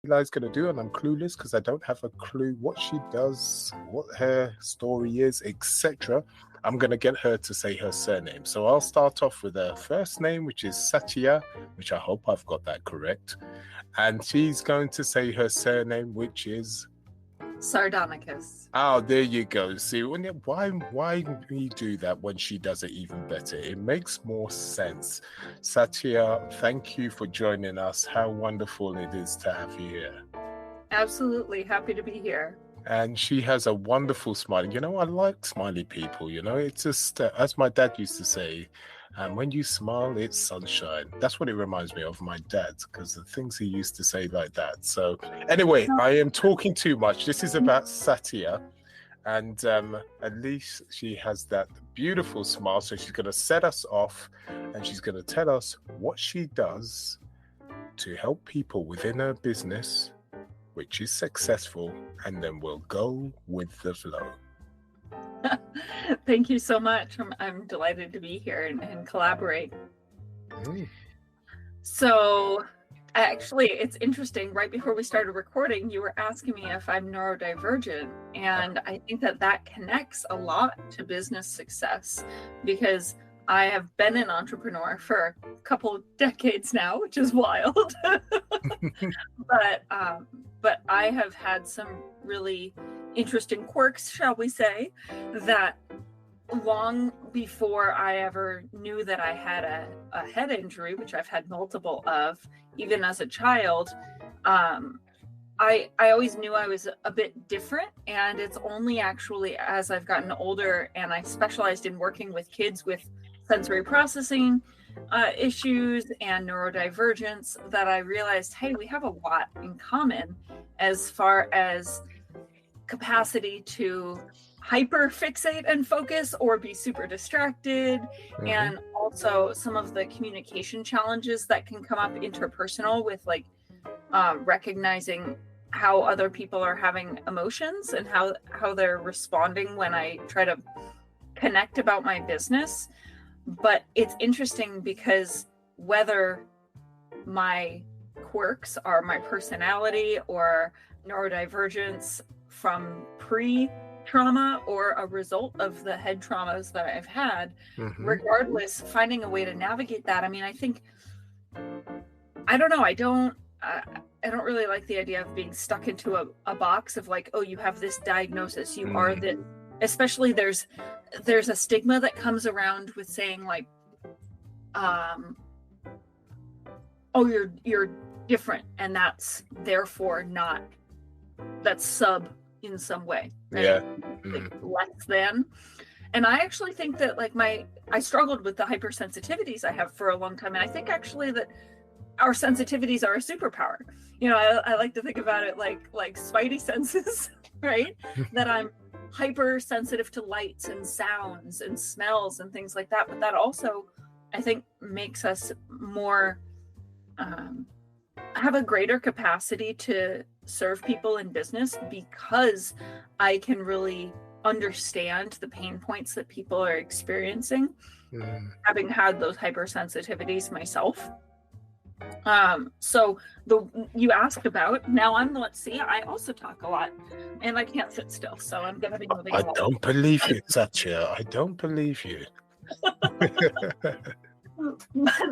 Eli's going to do, and I'm clueless because I don't have a clue what she does, what her story is, etc. I'm going to get her to say her surname. So I'll start off with her first name, which is Satya, which I hope I've got that correct. And she's going to say her surname, which is Sardonicus. Oh, there you go. See, why we do that when she does it even better? It makes more sense. Satya, thank you for joining us. How wonderful it is to have you here. Absolutely. Happy to be here. And she has a wonderful smile. You know, I like smiley people. You know, it's just, as my dad used to say, when you smile, it's sunshine. That's what it reminds me of, my dad, because the things he used to say like that. So anyway, I am talking too much. This is about Satya. And at least she has that beautiful smile. So she's going to set us off and she's going to tell us what she does to help people within her business, which is successful. And then we'll go with the flow. Thank you so much. I'm delighted to be here and collaborate. So actually, it's interesting. Right before we started recording, you were asking me if I'm neurodivergent. And I think that connects a lot to business success because I have been an entrepreneur for a couple of decades now, which is wild. But I have had some really interesting quirks, shall we say, that long before I ever knew that I had a head injury, which I've had multiple of, even as a child, I always knew I was a bit different. And it's only actually as I've gotten older and I specialized in working with kids with sensory processing issues and neurodivergence that I realized, hey, we have a lot in common as far as capacity to hyper fixate and focus or be super distracted, and also some of the communication challenges that can come up interpersonal with like recognizing how other people are having emotions and how they're responding when I try to connect about my business. But it's interesting because whether my quirks are my personality or neurodivergence from pre-trauma or a result of the head traumas that I've had, regardless, finding a way to navigate that. I mean, I think, I don't know, I don't really like the idea of being stuck into a box of like, oh, you have this diagnosis, you are this, especially there's a stigma that comes around with saying like, oh, you're different and that's therefore not, that's sub in some way, right? Yeah. Like less than. And I actually think that like I struggled with the hypersensitivities I have for a long time. And I think actually that our sensitivities are a superpower. You know, I like to think about it like spidey senses, right? That I'm hypersensitive to lights and sounds and smells and things like that. But that also, I think, makes us more, have a greater capacity to serve people in business because I can really understand the pain points that people are experiencing, having had those hypersensitivities myself. So you asked about, now let's see, I also talk a lot and I can't sit still, so I'm going to be moving along. I don't believe you, Satya. I don't believe you.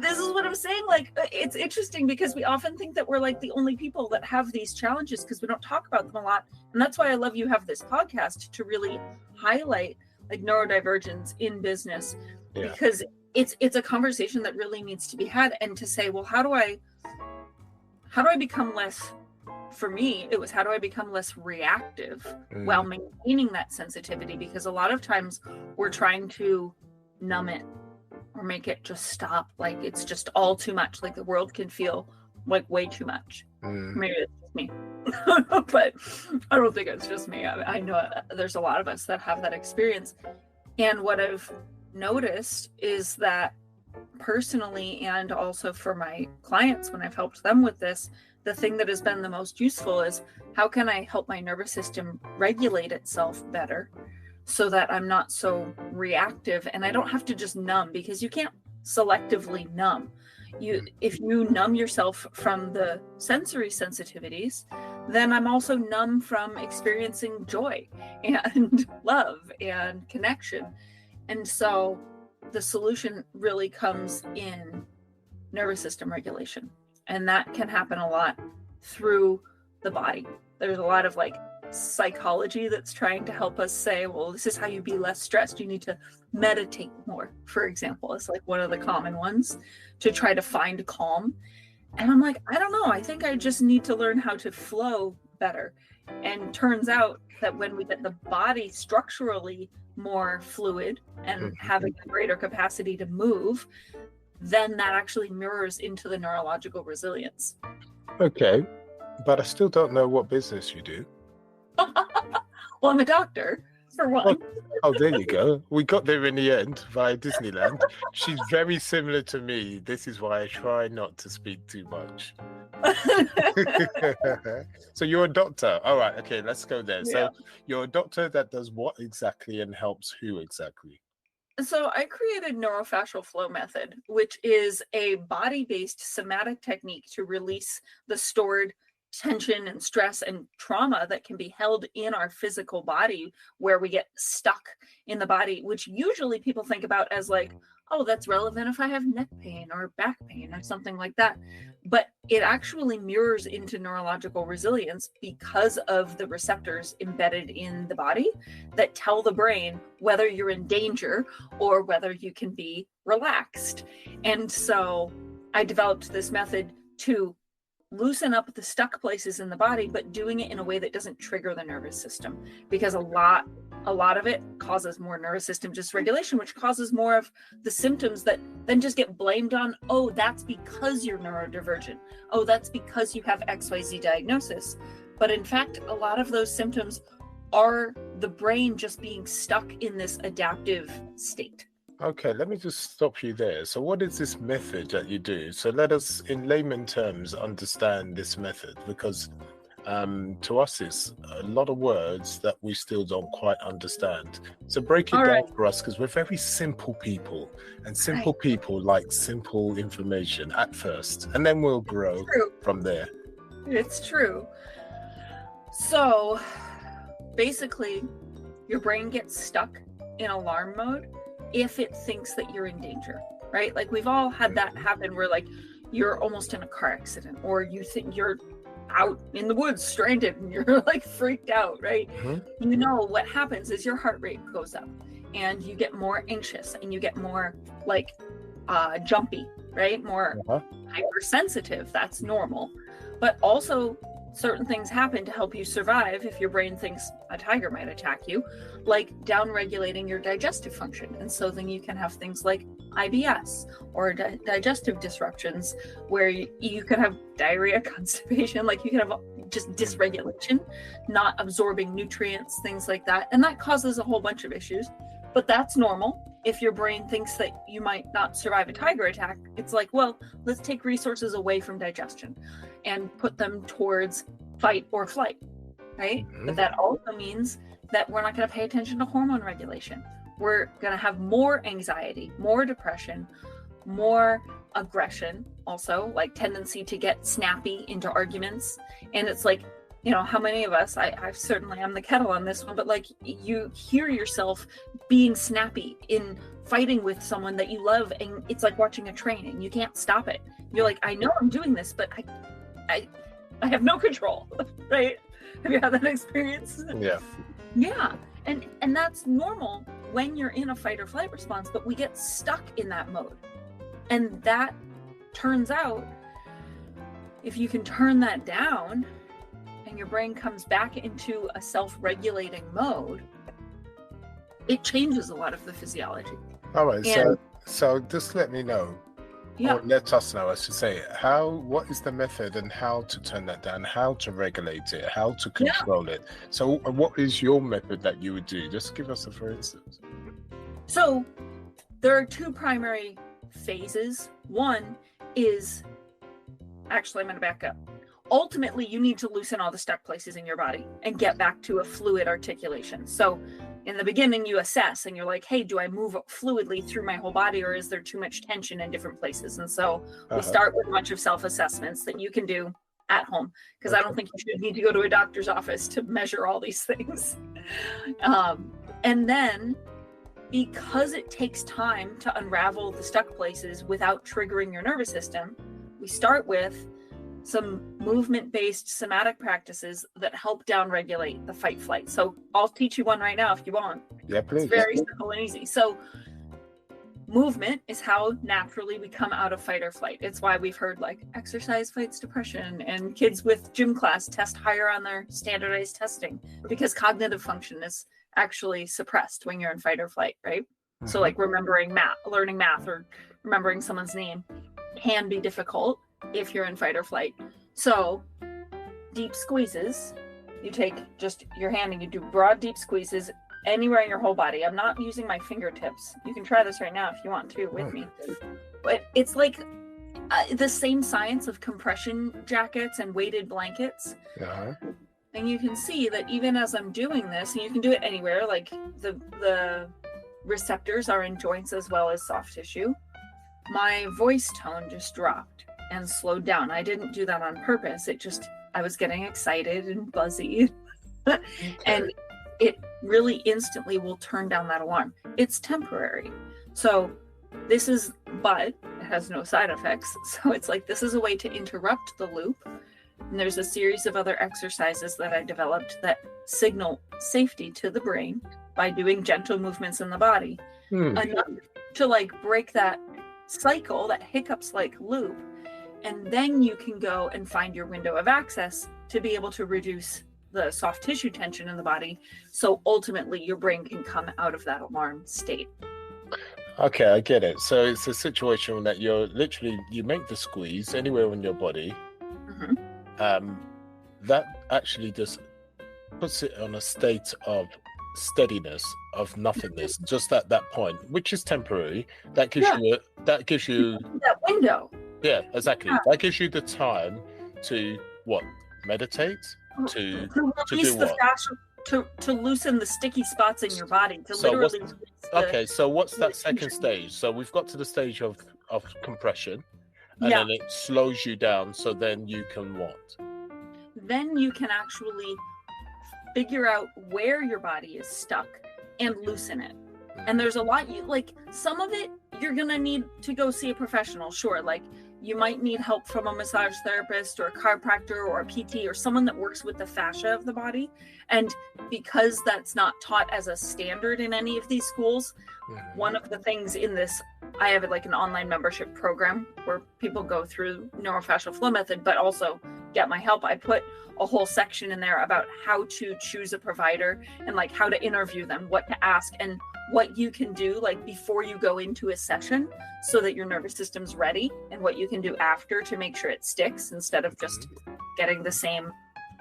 This is what I'm saying. Like, it's interesting because we often think that we're like the only people that have these challenges because we don't talk about them a lot. And that's why I love you have this podcast to really highlight like neurodivergence in business, because it's a conversation that really needs to be had, and to say, well, how do I become less, for me, it was how do I become less reactive while maintaining that sensitivity? Because a lot of times we're trying to numb it or make it just stop. Like it's just all too much. Like the world can feel like way too much. Maybe it's just me, but I don't think it's just me. I know there's a lot of us that have that experience. And what I've noticed is that personally, and also for my clients when I've helped them with this, the thing that has been the most useful is how can I help my nervous system regulate itself better so that I'm not so reactive and I don't have to just numb, because you can't selectively numb. If you numb yourself from the sensory sensitivities, then I'm also numb from experiencing joy and love and connection. And so the solution really comes in nervous system regulation. And that can happen a lot through the body. There's a lot of like psychology that's trying to help us say, well, this is how you be less stressed. You need to meditate more, for example. It's like one of the common ones to try to find calm. And I'm like, I don't know. I think I just need to learn how to flow better. And turns out that when we get the body structurally more fluid and having a greater capacity to move, then that actually mirrors into the neurological resilience. Okay, but I still don't know what business you do. Well, I'm a doctor, for one. Oh, there you go. We got there in the end via Disneyland. She's very similar to me. This is why I try not to speak too much. So you're a doctor. All right. Okay, let's go there. Yeah. So you're a doctor that does what exactly and helps who exactly? So I created Neurofascial Flow Method, which is a body-based somatic technique to release the stored tension and stress and trauma that can be held in our physical body, where we get stuck in the body, which usually people think about as like, oh, that's relevant if I have neck pain or back pain or something like that. But it actually mirrors into neurological resilience because of the receptors embedded in the body that tell the brain whether you're in danger or whether you can be relaxed. And so I developed this method to loosen up the stuck places in the body, but doing it in a way that doesn't trigger the nervous system, because a lot of it causes more nervous system dysregulation, which causes more of the symptoms that then just get blamed on, oh, that's because you're neurodivergent. Oh, that's because you have XYZ diagnosis. But in fact, a lot of those symptoms are the brain just being stuck in this adaptive state. Okay, let me just stop you there. So what is this method that you do? So let us, in layman terms, understand this method, because to us it's a lot of words that we still don't quite understand. So break it down for us, because we're very simple people, and simple people like simple information at first, and then we'll grow from there. It's true. So basically, your brain gets stuck in alarm mode if it thinks that you're in danger, right? Like we've all had that happen where like you're almost in a car accident, or you think you're out in the woods stranded and you're like freaked out, right? You know, what happens is your heart rate goes up and you get more anxious and you get more like jumpy, right? More hypersensitive. That's normal. But also certain things happen to help you survive if your brain thinks a tiger might attack you, like down-regulating your digestive function. And so then you can have things like IBS or digestive disruptions, where you could have diarrhea, constipation, like you can have just dysregulation, not absorbing nutrients, things like that. And that causes a whole bunch of issues, but that's normal. If your brain thinks that you might not survive a tiger attack, it's like, well, let's take resources away from digestion and put them towards fight or flight, right? But that also means that we're not going to pay attention to hormone regulation. We're going to have more anxiety, more depression, more aggression, also like tendency to get snappy into arguments. And it's like, you know, how many of us, I certainly am the kettle on this one, but like you hear yourself being snappy in fighting with someone that you love, and it's like watching a train and you can't stop it. You're like, I know I'm doing this, but I have no control, right? Have you had that experience? Yeah. And that's normal when you're in a fight or flight response, but we get stuck in that mode. And that turns out, if you can turn that down and your brain comes back into a self-regulating mode, it changes a lot of the physiology. All right, so just let me know, or let us know, I should say, what is the method and how to turn that down, how to regulate it, how to control it. So what is your method that you would do? Just give us a for instance. So there are two primary phases. One is, actually I'm going to back up. ultimately you need to loosen all the stuck places in your body and get back to a fluid articulation. So in the beginning you assess and you're like, hey, do I move fluidly through my whole body, or is there too much tension in different places? And so we start with a bunch of self-assessments that you can do at home, because I don't think you should need to go to a doctor's office to measure all these things. And then, because it takes time to unravel the stuck places without triggering your nervous system, we start with some movement-based somatic practices that help downregulate the fight flight. So I'll teach you one right now if you want. Yeah, please. It's very simple and easy. So movement is how naturally we come out of fight or flight. It's why we've heard like exercise fights depression, and kids with gym class test higher on their standardized testing because cognitive function is actually suppressed when you're in fight or flight, right? So like remembering math, learning math, or remembering someone's name can be difficult if you're in fight or flight. So deep squeezes, you take just your hand and you do broad deep squeezes anywhere in your whole body. I'm not using my fingertips. You can try this right now if you want to with me. But it's like the same science of compression jackets and weighted blankets. And you can see that even as I'm doing this, and you can do it anywhere, like the receptors are in joints as well as soft tissue, my voice tone just dropped and slowed down. I didn't do that on purpose. It just, I was getting excited and buzzy. And it really instantly will turn down that alarm. It's temporary. So this is, but it has no side effects. So it's like, this is a way to interrupt the loop. And there's a series of other exercises that I developed that signal safety to the brain by doing gentle movements in the body. Enough to like break that cycle, that hiccups like loop. And then you can go and find your window of access to be able to reduce the soft tissue tension in the body. So ultimately your brain can come out of that alarm state. Okay, I get it. So it's a situation that you're literally, you make the squeeze anywhere in your body. That actually just puts it on a state of steadiness, of nothingness, just at that point, which is temporary. That gives you that window. Yeah, exactly. That gives you the time to what? Meditate? To release do the what? fascia, to loosen the sticky spots in your body. So what's that second stage? So we've got to the stage of compression, and then it slows you down. So then you can what? Then you can actually figure out where your body is stuck and loosen it. And there's a lot, like some of it you're gonna need to go see a professional, sure. Like you might need help from a massage therapist or a chiropractor or a PT or someone that works with the fascia of the body. And because that's not taught as a standard in any of these schools, one of the things in this, I have like an online membership program where people go through Neurofascial Flow Method, but also get my help. I put a whole section in there about how to choose a provider and like how to interview them, what to ask, and what you can do like before you go into a session so that your nervous system's ready, and what you can do after to make sure it sticks instead of just getting the same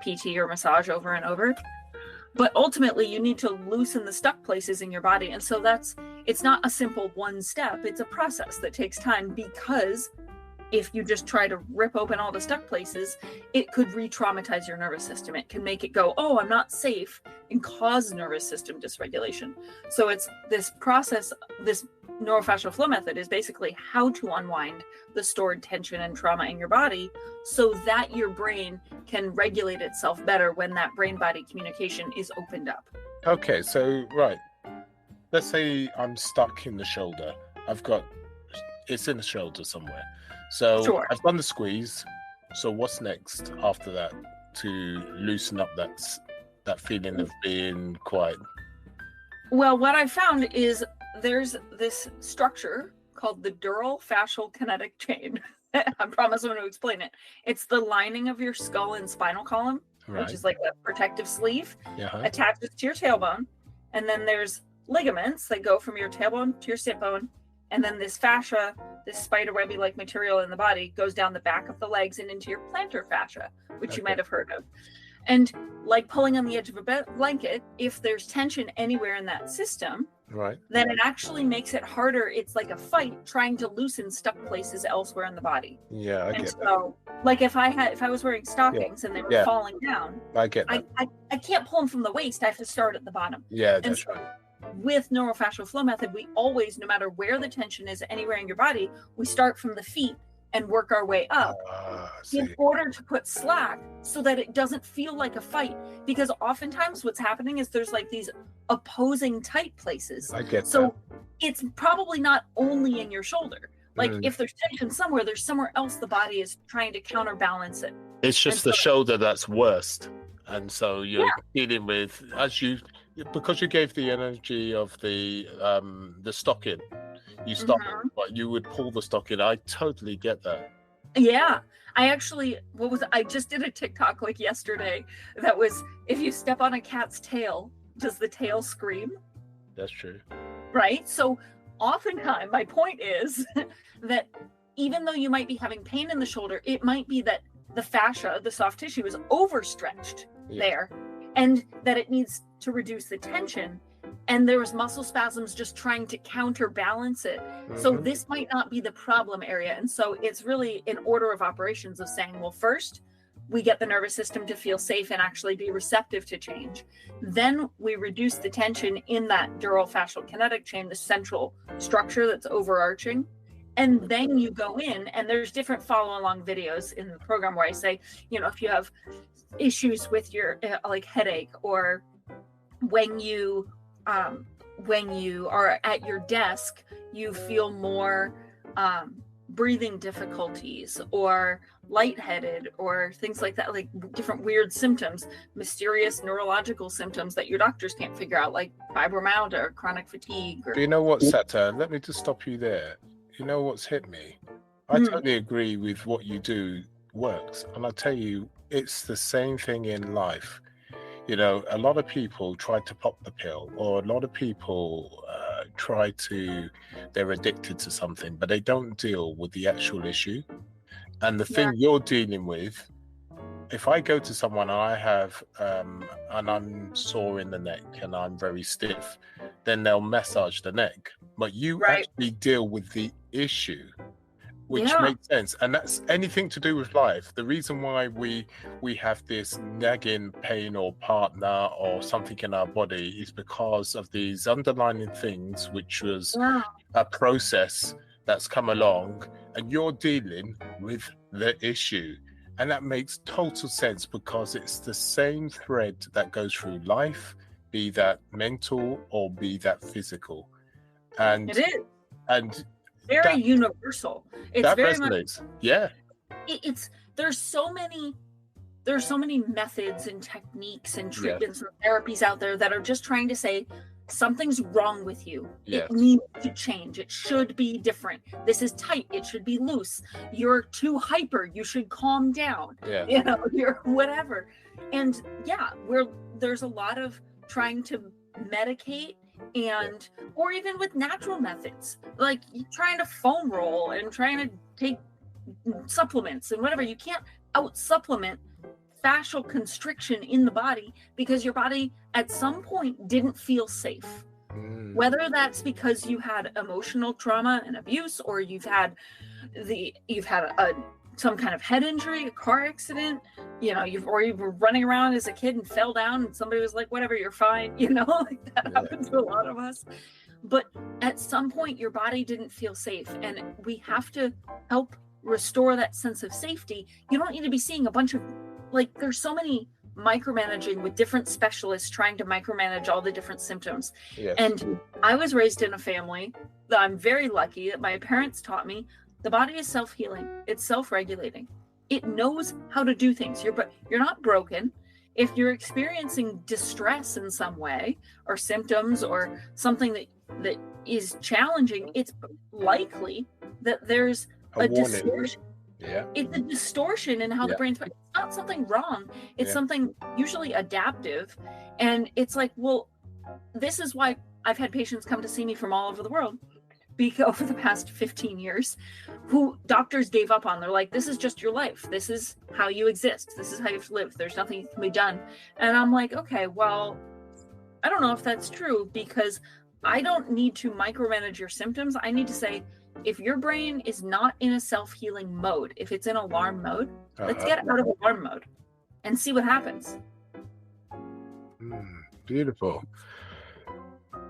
PT or massage over and over. But ultimately you need to loosen the stuck places in your body. And so it's not a simple one step, it's a process that takes time, because if you just try to rip open all the stuck places, it could re-traumatize your nervous system. It can make it go, oh, I'm not safe, and cause nervous system dysregulation. So it's this process, this neurofascial flow method is basically how to unwind the stored tension and trauma in your body so that your brain can regulate itself better when that brain-body communication is opened up. Okay, so, right. Let's say I'm stuck in the shoulder. It's in the shoulder somewhere. So sure. I've done the squeeze. So what's next after that to loosen up that feeling of being quiet? Well, what I found is there's this structure called the dural fascial kinetic chain. I promise I'm going to explain it. It's the lining of your skull and spinal column, which is like a protective sleeve, attaches to your tailbone. And then there's ligaments that go from your tailbone to your sit bone. And then this fascia, this spiderwebby like material in the body, goes down the back of the legs and into your plantar fascia, which you might have heard of. And like pulling on the edge of a blanket, if there's tension anywhere in that system, Right. then it actually makes it harder. It's like a fight trying to loosen stuck places elsewhere in the body. Yeah, I And get that. so, like if I was wearing stockings and they were falling down, I get that. I can't pull them from the waist. I have to start at the bottom. Yeah, And that's so right. with Neurofascial Flow Method, we always, no matter where the tension is anywhere in your body, we start from the feet and work our way up in order to put slack so that it doesn't feel like a fight. Because oftentimes what's happening is there's like these opposing tight places. I get so it's probably not only in your shoulder. Like if there's tension somewhere, there's somewhere else the body is trying to counterbalance it. It's just the shoulder that's worst. And so you're dealing with, because you gave the energy of the stocking, you stop, but you would pull the stocking. I totally get that. Yeah. I actually, I just did a TikTok like yesterday that was, if you step on a cat's tail, does the tail scream? That's true. Right? So oftentimes, my point is that even though you might be having pain in the shoulder, it might be that the fascia, the soft tissue, is overstretched there, and that it needs to reduce the tension. And there was muscle spasms just trying to counterbalance it. So this might not be the problem area. And so it's really an order of operations of saying, well, first, we get the nervous system to feel safe and actually be receptive to change. Then we reduce the tension in that dural fascial kinetic chain, the central structure that's overarching. And then you go in, and there's different follow along videos in the program where I say, if you have issues with your like headache, or when you are at your desk, you feel more breathing difficulties or lightheaded or things like that, like different weird symptoms, mysterious neurological symptoms that your doctors can't figure out, like fibromyalgia or chronic fatigue. Do you know what, Satya? Let me just stop you there. You know what's hit me? I totally agree with what you do works. And I'll tell you, it's the same thing in life. A lot of people try to pop the pill, or a lot of people they're addicted to something, but they don't deal with the actual issue. And the thing you're dealing with, if I go to someone and I have, and I'm sore in the neck and I'm very stiff, then they'll massage the neck. But you actually deal with the issue, which makes sense. And that's anything to do with life. The reason why we have this nagging pain or partner or something in our body is because of these underlying things, which was a process that's come along, and you're dealing with the issue. And that makes total sense, because it's the same thread that goes through life, be that mental or be that physical. And it is. And very universal. It's that very resonates. It's there's so many methods and techniques and treatments and therapies out there that are just trying to say something's wrong with you. It needs to change. It should be different. This is tight. It should be loose. You're too hyper. You should calm down. You're whatever. And there's a lot of trying to medicate, and or even with natural methods, like trying to foam roll and trying to take supplements and whatever. You can't out supplement fascial constriction in the body, because your body at some point didn't feel safe. Whether that's because you had emotional trauma and abuse, or you've had some kind of head injury, a car accident, you were running around as a kid and fell down and somebody was like, whatever, you're fine, like that happens to a lot of us. But at some point your body didn't feel safe, and we have to help restore that sense of safety. You don't need to be seeing a bunch of, there's so many micromanaging with different specialists trying to micromanage all the different symptoms. And I was raised in a family that I'm very lucky that my parents taught me the body is self-healing. It's self-regulating. It knows how to do things. You're not broken. If you're experiencing distress in some way, or symptoms, or something that is challenging, it's likely that there's a distortion. It's a distortion in how the brain's. It's not something wrong. It's something usually adaptive. And it's like, well, this is why I've had patients come to see me from all over the world, over the past 15 years, who doctors gave up on. They're like, this is just your life. This is how you exist. This is how you have to live. There's nothing that can be done. And I'm like, okay, well, I don't know if that's true, because I don't need to micromanage your symptoms. I need to say, if your brain is not in a self-healing mode, if it's in alarm mode, let's get out of alarm mode and see what happens. Beautiful.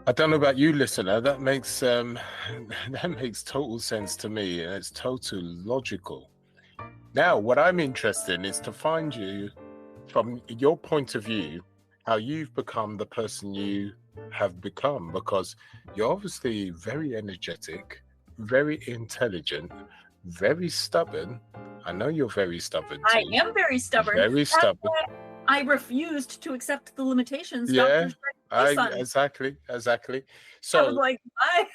I don't know about you, listener. That makes total sense to me, and it's totally logical. Now, what I'm interested in is to find you, from your point of view, how you've become the person you have become, because you're obviously very energetic, very intelligent, very stubborn. I know you're very stubborn too. I am very stubborn. Very stubborn. I refused to accept the limitations. Yeah, exactly. So I was like, bye.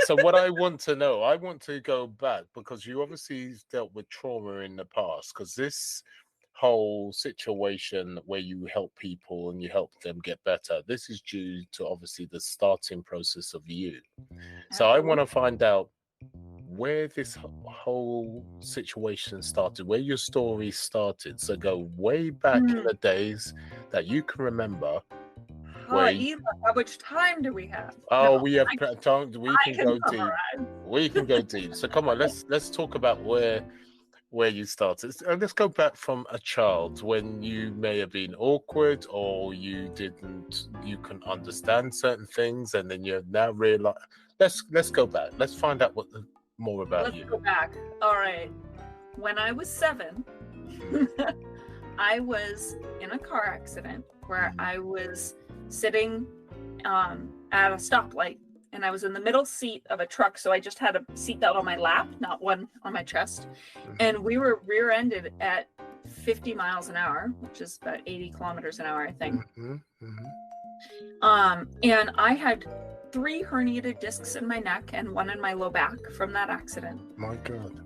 So what I want to know, I want to go back, because you obviously dealt with trauma in the past, because this whole situation where you help people and you help them get better, this is due to obviously the starting process of you. So I want to find out where this whole situation started, where your story started. So go way back in the days that you can remember. Eva, how much time do we have? Oh, we have time. We can go deep. We can go deep. So come on, let's talk about where you started. And let's go back from a child, when you may have been awkward, or you can understand certain things, and then you now realize. Let's go back. Let's find out more about you. Let's go back. All right. When I was 7, I was in a car accident where I was sitting at a stoplight, and I was in the middle seat of a truck, so I just had a seatbelt on my lap, not one on my chest, and we were rear-ended at 50 miles an hour, which is about 80 kilometers an hour, I think. And I had 3 herniated discs in my neck and 1 in my low back from that accident. My God.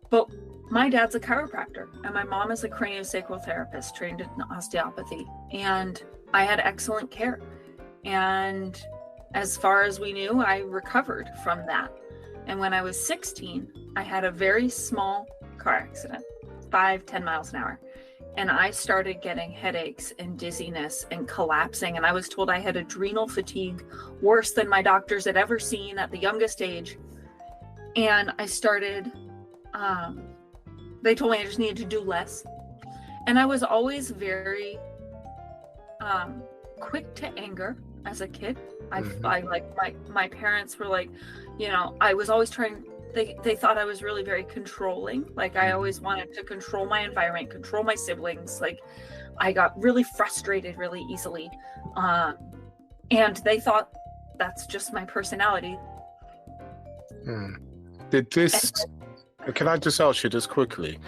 But my dad's a chiropractor, and my mom is a craniosacral therapist trained in osteopathy, and I had excellent care. And as far as we knew, I recovered from that. And when I was 16, I had a very small car accident, 5-10 miles an hour. And I started getting headaches and dizziness and collapsing. And I was told I had adrenal fatigue, worse than my doctors had ever seen at the youngest age. And I started, they told me I just needed to do less. And I was always very quick to anger as a kid. I like my parents were like, I was always trying. They thought I was really very controlling. Like I always wanted to control my environment, control my siblings. Like I got really frustrated really easily, and they thought that's just my personality. Did this? Can I just ask you just quickly?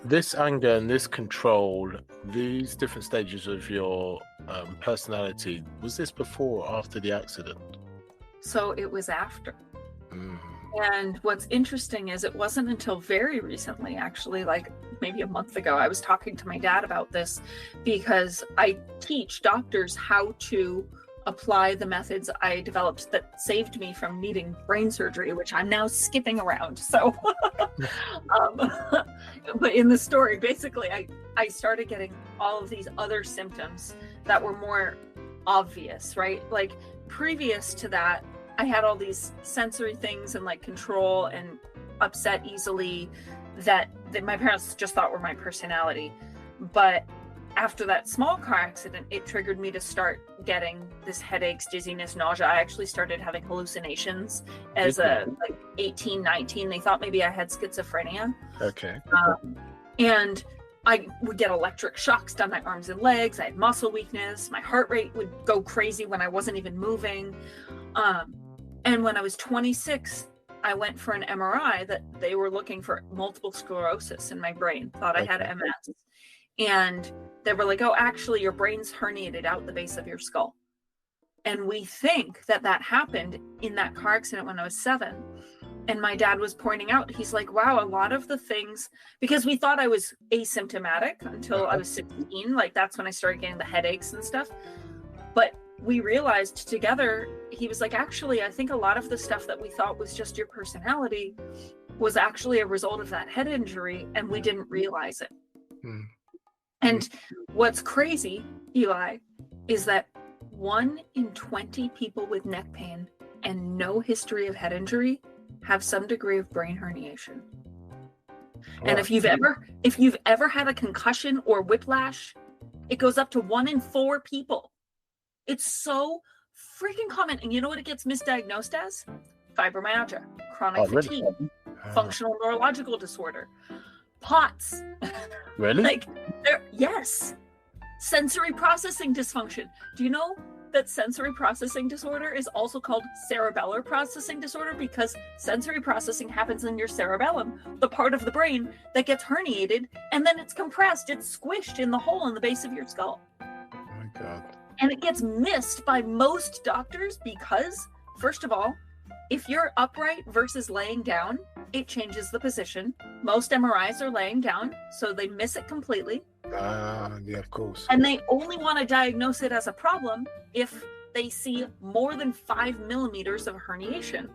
This anger and this control, these different stages of your personality, was this before or after the accident? So it was after. And what's interesting is it wasn't until very recently, actually, like maybe a month ago, I was talking to my dad about this, because I teach doctors how to apply the methods I developed that saved me from needing brain surgery, which I'm now skipping around. So, but in the story, basically, I started getting all of these other symptoms that were more obvious, right? Like previous to that, I had all these sensory things and like control and upset easily that my parents just thought were my personality. But after that small car accident, it triggered me to start getting this headaches, dizziness, nausea. I actually started having hallucinations as a 18, 19. They thought maybe I had schizophrenia. Okay. And I would get electric shocks down my arms and legs. I had muscle weakness. My heart rate would go crazy when I wasn't even moving. And when I was 26, I went for an MRI that they were looking for multiple sclerosis in my brain, thought I had MS. And they were like, oh, actually, your brain's herniated out the base of your skull. And we think that happened in that car accident when I was 7. And my dad was pointing out, he's like, wow, a lot of the things, because we thought I was asymptomatic until I was 16. Like that's when I started getting the headaches and stuff. But we realized together, he was like, actually, I think a lot of the stuff that we thought was just your personality was actually a result of that head injury, and we didn't realize it. And what's crazy, Eli, is that 1 in 20 people with neck pain and no history of head injury have some degree of brain herniation. And if you've ever had a concussion or whiplash, it goes up to 1 in 4 people. It's so freaking common. And you know what it gets misdiagnosed as? Fibromyalgia, chronic fatigue, functional neurological disorder, POTS. Really? Yes. Sensory processing dysfunction. Do you know that sensory processing disorder is also called cerebellar processing disorder? Because sensory processing happens in your cerebellum, the part of the brain that gets herniated, and then it's compressed, it's squished in the hole in the base of your skull. Oh my God. And it gets missed by most doctors because, first of all, if you're upright versus laying down, it changes the position. Most MRIs are laying down, so they miss it completely. Yeah, of course. And they only want to diagnose it as a problem if they see more than 5 millimeters of herniation.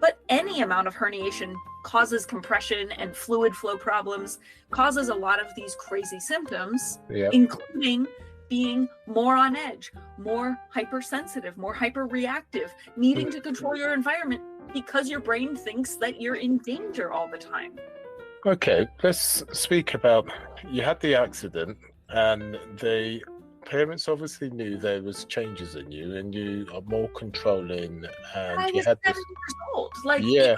But any amount of herniation causes compression and fluid flow problems, causes a lot of these crazy symptoms, including being more on edge, more hypersensitive, more hyperreactive, needing to control your environment because your brain thinks that you're in danger all the time. Okay, let's speak about, you had the accident and the parents obviously knew there was changes in you and you are more controlling, and I you was had 7 this. years old. Like, Yeah,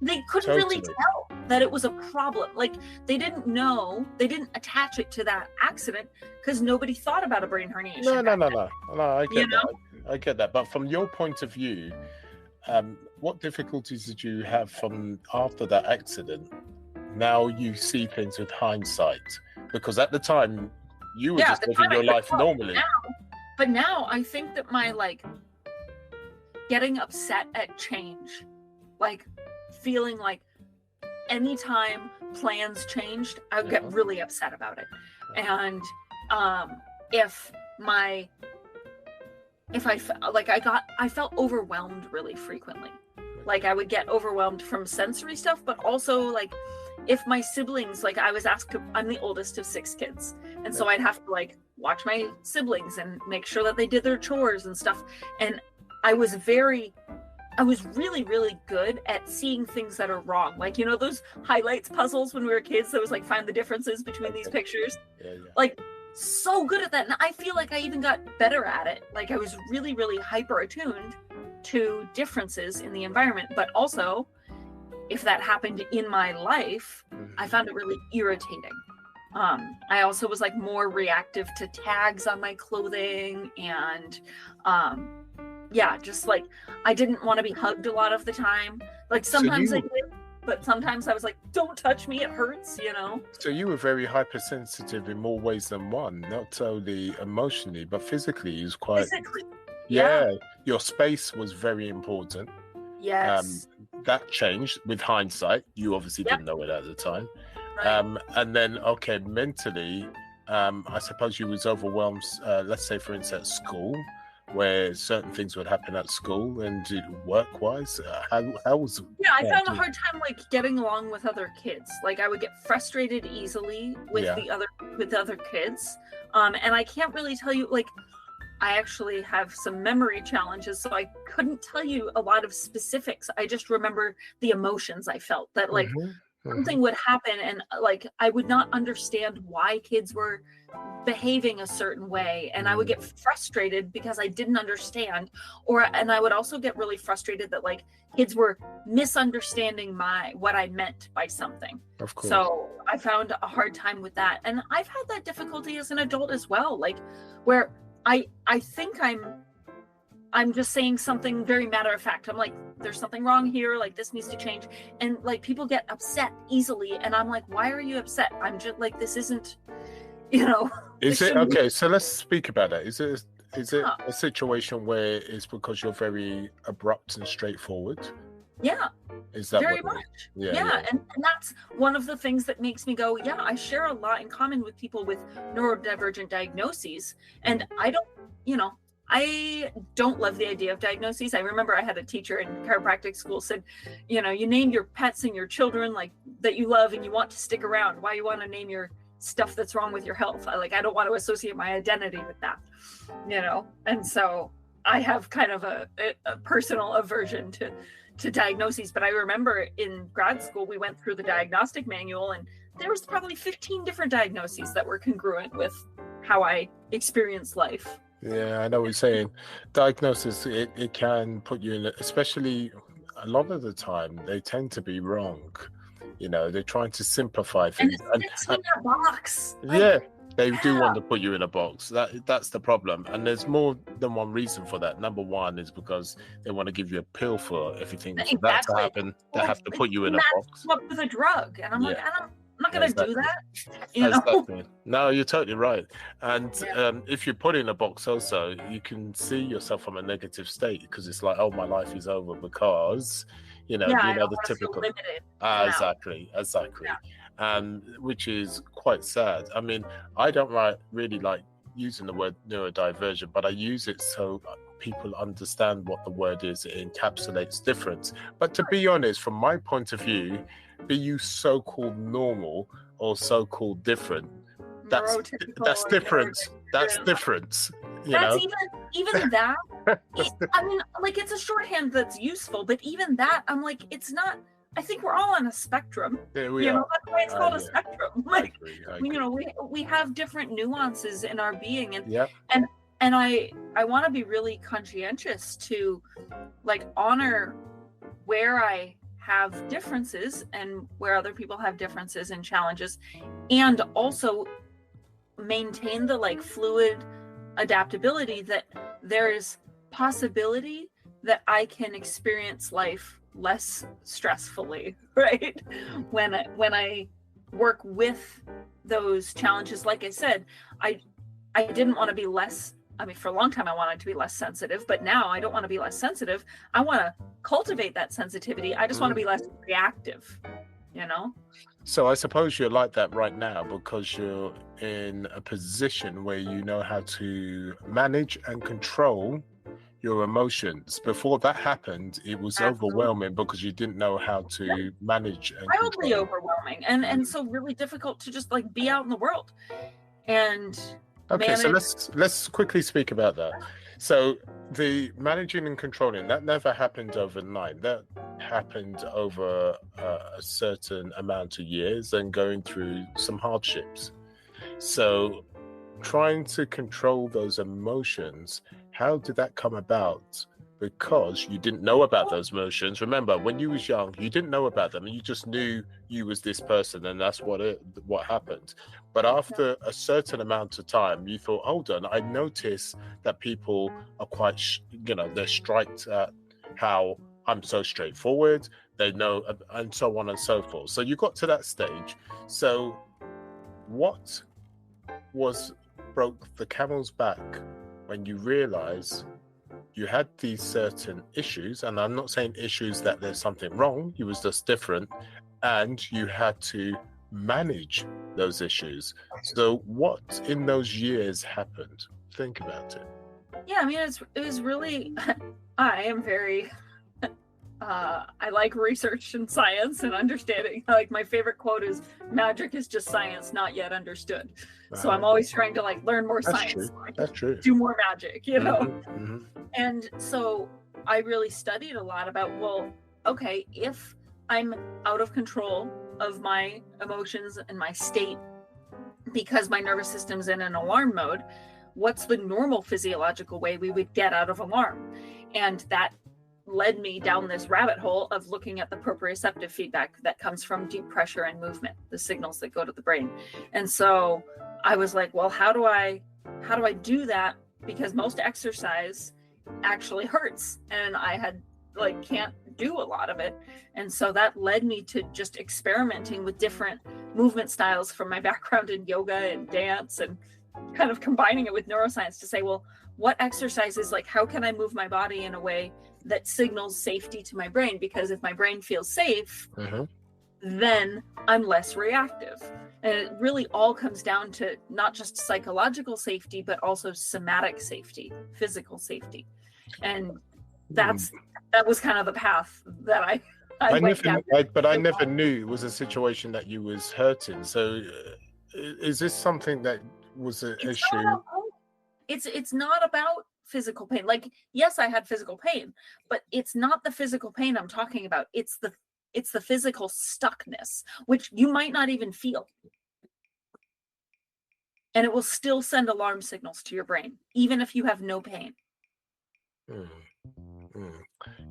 they couldn't really totally. tell that it was a problem. Like, they didn't know, they didn't attach it to that accident because nobody thought about a brain herniation. No, back then. I get You that. I get that. But from your point of view, what difficulties did you have from after that accident? Now you see things with hindsight, because at the time you were just living your life normally. But now I think that my getting upset at change, like feeling like anytime plans changed, I would get really upset about it. And I felt overwhelmed really frequently. Like, I would get overwhelmed from sensory stuff, but also like if my siblings, like, I was asked I'm the oldest of 6 kids, and so I'd have to watch my siblings and make sure that they did their chores and stuff. And I was really, really good at seeing things that are wrong. Like, you know, those highlights puzzles when we were kids that was like, find the differences between these pictures. Like, so good at that. And I feel like I even got better at it. Like, I was really, really hyper attuned to differences in the environment. But also, if that happened in my life, I found it really irritating. I also was more reactive to tags on my clothing, and just I didn't want to be hugged a lot of the time. Like, sometimes I did, but sometimes I was like, don't touch me, it hurts, you know? So you were very hypersensitive in more ways than one, not only emotionally, but physically. You was quite... Physically. Yeah. Your space was very important. Yes. That changed with hindsight. You obviously didn't know it at the time. Right. And then, mentally, I suppose you was overwhelmed, let's say, for instance, at school, where certain things would happen at school and work-wise. How was... Yeah, I found a hard time getting along with other kids. Like, I would get frustrated easily with the other kids. And I can't really tell you, I actually have some memory challenges, so I couldn't tell you a lot of specifics. I just remember the emotions I felt, that something would happen, and I would not understand why kids were behaving a certain way, and I would get frustrated because I didn't understand, and I would also get really frustrated that kids were misunderstanding what I meant by something. Of course. So I found a hard time with that, and I've had that difficulty as an adult as well, where I think I'm just saying something very matter of fact. I'm like, there's something wrong here, this needs to change. And people get upset easily, and I'm like, why are you upset? I'm just this isn't, Is it okay? So let's speak about that. Is it a situation where it's because you're very abrupt and straightforward? Yeah. Is that very much? Yeah. And that's one of the things that makes me go, yeah, I share a lot in common with people with neurodivergent diagnoses. And I don't love the idea of diagnoses. I remember I had a teacher in chiropractic school said, you name your pets and your children that you love and you want to stick around. Why you want to name your stuff that's wrong with your health? I don't want to associate my identity with that, And so I have kind of a personal aversion to diagnoses, but I remember in grad school we went through the diagnostic manual, and there was probably 15 different diagnoses that were congruent with how I experience life. Yeah, I know what you're saying. Diagnosis, it can put you in, especially a lot of the time, they tend to be wrong. You know, they're trying to simplify things. And it's in that box. Yeah, they do want to put you in a box. That's the problem. And there's more than one reason for that. Number one is because they want to give you a pill for everything. For that to happen, they have to put you in a box. Up with a drug. And I'm like, I'm not going to do that. You know? Exactly. No, you're totally right. And if you put in a box also, you can see yourself from a negative state, because it's like, oh, my life is over because, the typical. Exactly. Yeah. Which is quite sad. I mean, I don't really like using the word neurodivergent, but I use it so people understand what the word is. It encapsulates difference. But to be honest, from my point of view, be you so-called normal or so-called different, that's difference. That's difference. That's even that. I mean, like, it's a shorthand that's useful, but even that, I'm like, it's not. I think we're all on a spectrum. Yeah, we are. That's why it's called a spectrum. Like, I agree. We have different nuances in our being, and I want to be really conscientious to, like, honor where I have differences and where other people have differences and challenges, and also maintain the, like, fluid adaptability that there is possibility that I can experience life less stressfully, right? When I work with those challenges. Like I said, I didn't want to be less. I mean, for a long time I wanted to be less sensitive, but now I don't want to be less sensitive. I want to cultivate that sensitivity. I just want to be less reactive, So I suppose you're like that right now because you're in a position where you know how to manage and control your emotions. Before that happened, it was overwhelming because you didn't know how to manage and wildly overwhelming and so really difficult to just, like, be out in the world and manage. So let's quickly speak about that. So the managing and controlling, that never happened overnight. That happened over a certain amount of years and going through some hardships. So trying to control those emotions, how did that come about? Because you didn't know about those emotions. Remember, when you was young, you didn't know about them, and you just knew you was this person, and that's what happened. But after a certain amount of time, you thought, hold on, I notice that people are quite, they're striked at how I'm so straightforward. They know, and so on and so forth. So you got to that stage. So what broke the camel's back when you realize you had these certain issues? And I'm not saying issues that there's something wrong, you was just different, and you had to manage those issues. So what in those years happened? Think about it. Yeah, I mean, it was really, I am very, I like research and science and understanding. Like, my favorite quote is, magic is just science not yet understood. So I'm always trying to, like, learn more science. That's true. Do more magic, Mm-hmm. And so I really studied a lot about, well, okay, if I'm out of control of my emotions and my state because my nervous system's in an alarm mode, what's the normal physiological way we would get out of alarm? And that led me down this rabbit hole of looking at the proprioceptive feedback that comes from deep pressure and movement, the signals that go to the brain. And so I was like, well, how do I do that? Because most exercise actually hurts, and I can't do a lot of it. And so that led me to just experimenting with different movement styles from my background in yoga and dance, and kind of combining it with neuroscience to say, well, what exercises, like, how can I move my body in a way that signals safety to my brain? Because if my brain feels safe, then I'm less reactive. And it really all comes down to not just psychological safety, but also somatic safety, physical safety. And that was kind of the path that I went down. But I never knew it was a situation that you was hurting. So is this something that was an issue? It's not about physical pain. Like, yes, I had physical pain, but it's not the physical pain I'm talking about. It's the physical stuckness, which you might not even feel. And it will still send alarm signals to your brain, even if you have no pain. Mm.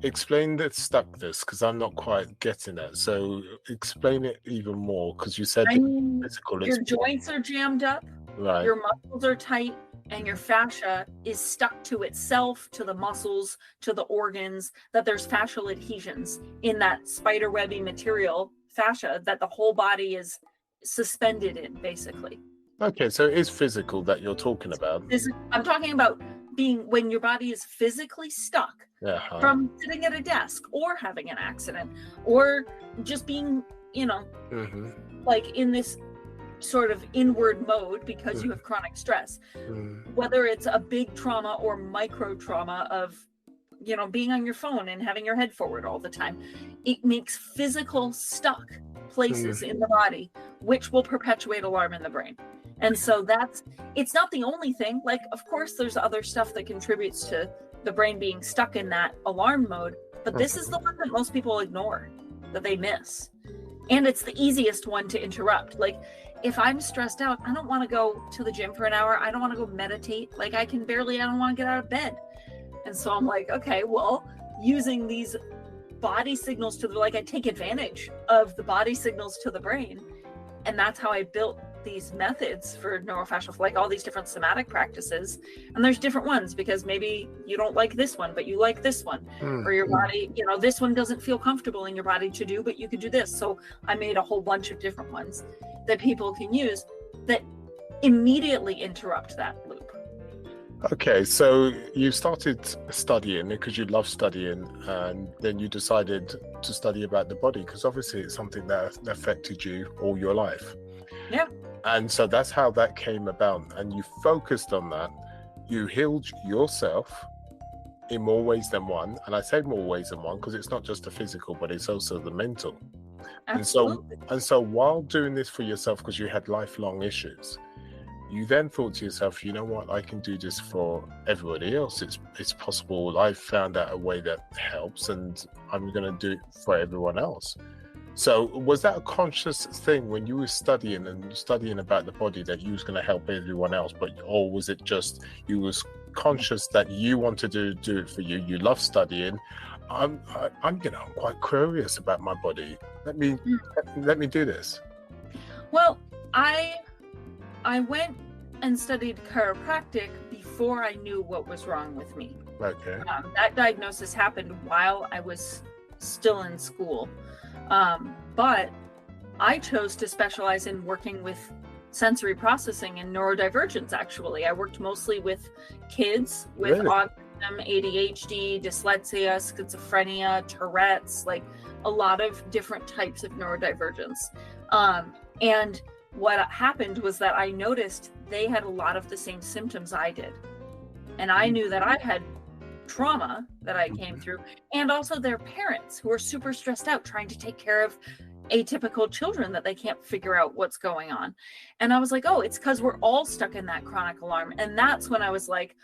Explain the stuckness, because I'm not quite getting that. So explain it even more, because you said physical. Your joints are jammed up, right? Your muscles are tight, and your fascia is stuck to itself, to the muscles, to the organs, that there's fascial adhesions in that spiderwebby material fascia that the whole body is suspended in, basically. Okay, so it is physical that you're talking about. I'm talking about being when your body is physically stuck from sitting at a desk or having an accident or just being, like in this sort of inward mode because you have chronic stress, whether it's a big trauma or micro trauma of, being on your phone and having your head forward all the time. It makes physical stuck places in the body, which will perpetuate alarm in the brain. And so it's not the only thing. Like, of course, there's other stuff that contributes to the brain being stuck in that alarm mode, but this is the one that most people ignore, that they miss. And it's the easiest one to interrupt. Like, if I'm stressed out, I don't want to go to the gym for an hour. I don't want to go meditate. Like, I don't want to get out of bed. And so I'm like, okay, well, using these body signals I take advantage of the body signals to the brain. And that's how I built these methods for neurofascial, like all these different somatic practices. And there's different ones because maybe you don't like this one, but you like this one, or your body, this one doesn't feel comfortable in your body to do, but you can do this. So I made a whole bunch of different ones that people can use that immediately interrupt that loop. Okay, so you started studying because you love studying, and then you decided to study about the body because obviously it's something that affected you all your life. Yeah. And so that's how that came about. And you focused on that. You healed yourself in more ways than one. And I say more ways than one because it's not just the physical, but it's also the mental. Absolutely. And so while doing this for yourself, because you had lifelong issues, you then thought to yourself, you know what, I can do this for everybody else. It's possible. I've found out a way that helps and I'm going to do it for everyone else. So was that a conscious thing when you were studying about the body that you was going to help everyone else, or was it just you was conscious that you wanted to do it for you? You love studying. I'm quite curious about my body. Let me do this. Well, I went and studied chiropractic before I knew what was wrong with me. Okay. That diagnosis happened while I was still in school. But I chose to specialize in working with sensory processing and neurodivergence, actually. I worked mostly with kids with autism, ADHD, dyslexia, schizophrenia, Tourette's, like a lot of different types of neurodivergence. And what happened was that I noticed they had a lot of the same symptoms I did. And I knew that I had trauma that I came through, and also their parents who are super stressed out trying to take care of atypical children that they can't figure out what's going on. And I was like, oh, it's because we're all stuck in that chronic alarm. And that's when I was like,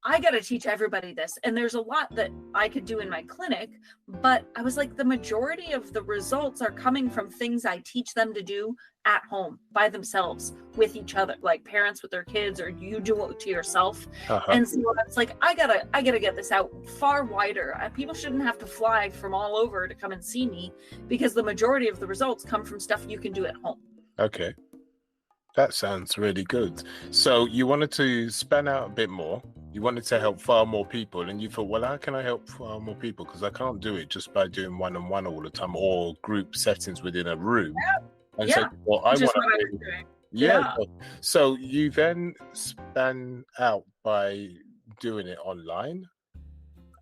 I got to teach everybody this. And there's a lot that I could do in my clinic, but I was like, the majority of the results are coming from things I teach them to do at home by themselves with each other, like parents with their kids, or you do it to yourself. And so it's like, I gotta get this out far wider. People shouldn't have to fly from all over to come and see me because the majority of the results come from stuff you can do at home. Okay. That sounds really good. So you wanted to span out a bit more. You wanted to help far more people, and you thought, well, how can I help far more people? Because I can't do it just by doing one-on-one all the time or group settings within a room. And so, well, I want to do. Yeah. So you then span out by doing it online.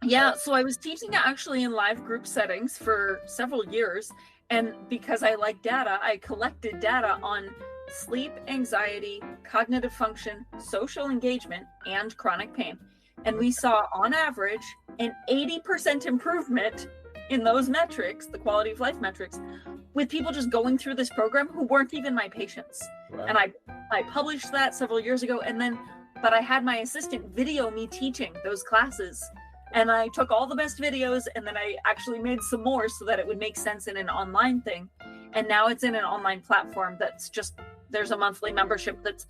Yeah. So I was teaching it actually in live group settings for several years, and because I like data, I collected data on sleep, anxiety, cognitive function, social engagement, and chronic pain. And we saw, on average, an 80% improvement in those metrics, the quality of life metrics, with people just going through this program who weren't even my patients. Right. And I published that several years ago. And then but I had my assistant video me teaching those classes. And I took all the best videos and then I actually made some more so that it would make sense in an online thing. And now it's in an online platform that's just, there's a monthly membership that's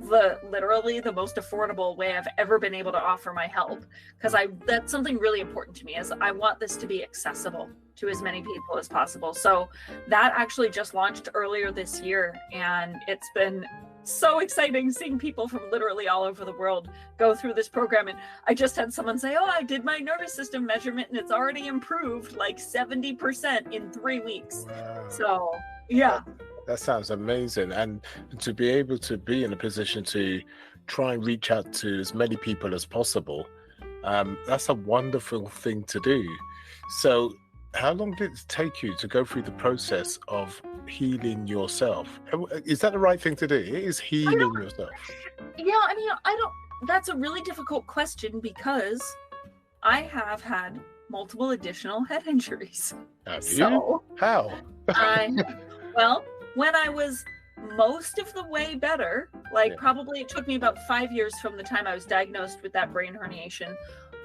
literally the most affordable way I've ever been able to offer my help, because that's something really important to me, is I want this to be accessible to as many people as possible. So that actually just launched earlier this year, and it's been so exciting seeing people from literally all over the world go through this program. And I just had someone say, oh, I did my nervous system measurement and it's already improved like 70% in 3 weeks. Wow. So yeah. That sounds amazing. And to be able to be in a position to try and reach out to as many people as possible, that's a wonderful thing to do. So how long did it take you to go through the process of healing yourself? Is that the right thing to do? It is healing yourself. Yeah, I mean, that's a really difficult question, because I have had multiple additional head injuries. Have you? So How? Well, when I was most of the way better, probably it took me about 5 years from the time I was diagnosed with that brain herniation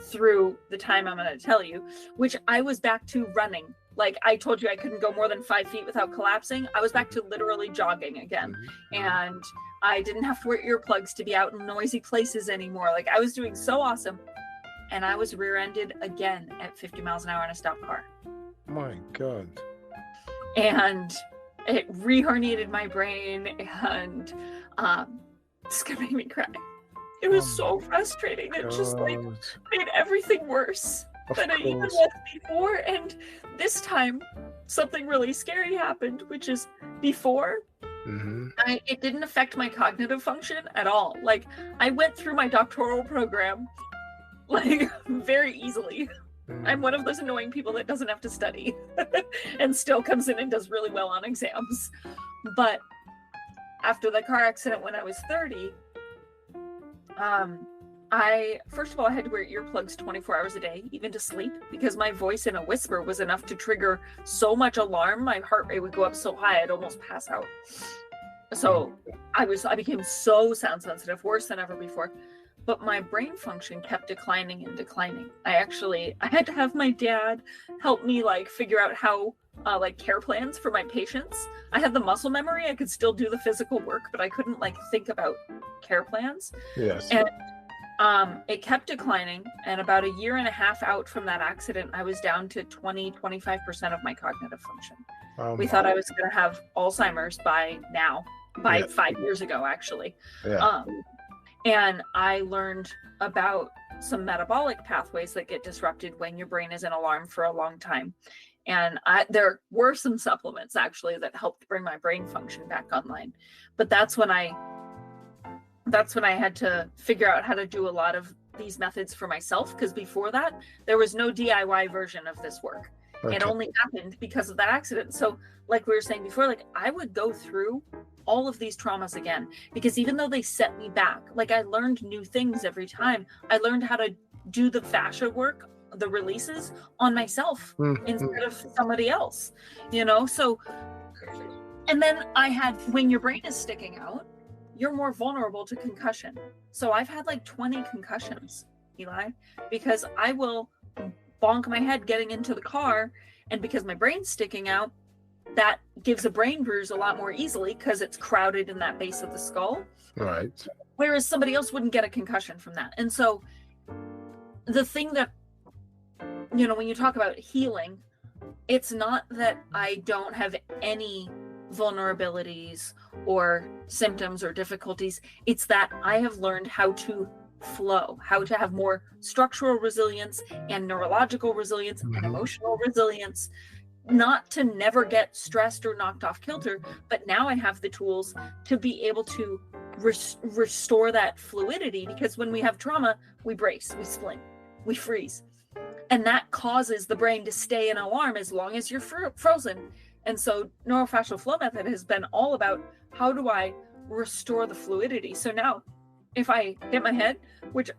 through the time I'm going to tell you, which I was back to running. Like I told you, I couldn't go more than 5 feet without collapsing. I was back to literally jogging again. And I didn't have to wear earplugs to be out in noisy places anymore. Like I was doing so awesome. And I was rear-ended again at 50 miles an hour in a stopped car. My God. And it re-herniated my brain, and it's gonna make me cry. It was so frustrating. It just made everything worse than it even was before. And this time, something really scary happened, which is before, it didn't affect my cognitive function at all. Like I went through my doctoral program very easily. I'm one of those annoying people that doesn't have to study and still comes in and does really well on exams. But after the car accident when I was 30, I first of all had to wear earplugs 24 hours a day, even to sleep, because my voice in a whisper was enough to trigger so much alarm. My heart rate would go up so high I'd almost pass out. So I became so sound sensitive, worse than ever before. But my brain function kept declining and declining. I had to have my dad help me figure out how care plans for my patients. I had the muscle memory. I could still do the physical work, but I couldn't think about care plans. Yes. And it kept declining. And about a year and a half out from that accident, I was down to 25% of my cognitive function. We thought I was going to have Alzheimer's by 5 years ago, actually. Yeah. And I learned about some metabolic pathways that get disrupted when your brain is in alarm for a long time. And there were some supplements actually that helped bring my brain function back online. But that's when I had to figure out how to do a lot of these methods for myself, because before that, there was no DIY version of this work. Okay. It only happened because of that accident. So like we were saying before, I would go through all of these traumas again, because even though they set me back, I learned new things every time. I learned how to do the fascia work, the releases on myself instead of somebody else, so. And then when your brain is sticking out, you're more vulnerable to concussion. So I've had 20 concussions, Eli, because I will bonk my head getting into the car, and because my brain's sticking out, that gives a brain bruise a lot more easily because it's crowded in that base of the skull. Right. Whereas somebody else wouldn't get a concussion from that. And so the thing that, when you talk about healing, it's not that I don't have any vulnerabilities or symptoms or difficulties. It's that I have learned how to flow, how to have more structural resilience and neurological resilience and emotional resilience, not to never get stressed or knocked off kilter, but now I have the tools to be able to restore that fluidity, because when we have trauma, we brace, we splint, we freeze. And that causes the brain to stay in alarm as long as you're frozen. And so Neurofascial Flow Method has been all about, how do I restore the fluidity? So now, if I hit my head, which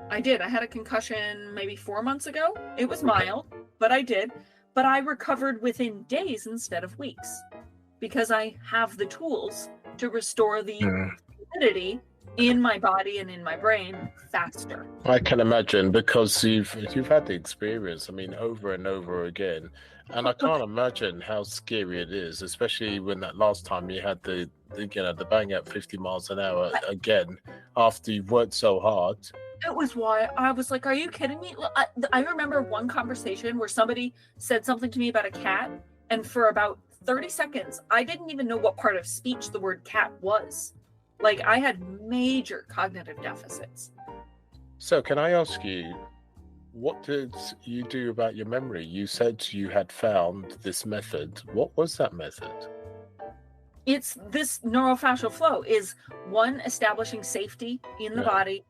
I did, I had a concussion maybe 4 months ago. It was mild, but I did. But I recovered within days instead of weeks, because I have the tools to restore the fluidity in my body and in my brain faster. I can imagine, because you've had the experience, I mean, over and over again, and I can't imagine how scary it is, especially when that last time you had the bang at 50 miles an hour again after you've worked so hard. It was why I was like, are you kidding me? I remember one conversation where somebody said something to me about a cat, and for about 30 seconds, I didn't even know what part of speech the word cat was. Like, I had major cognitive deficits. So can I ask you, what did you do about your memory? You said you had found this method. What was that method? It's this neurofascial flow is one, establishing safety in the body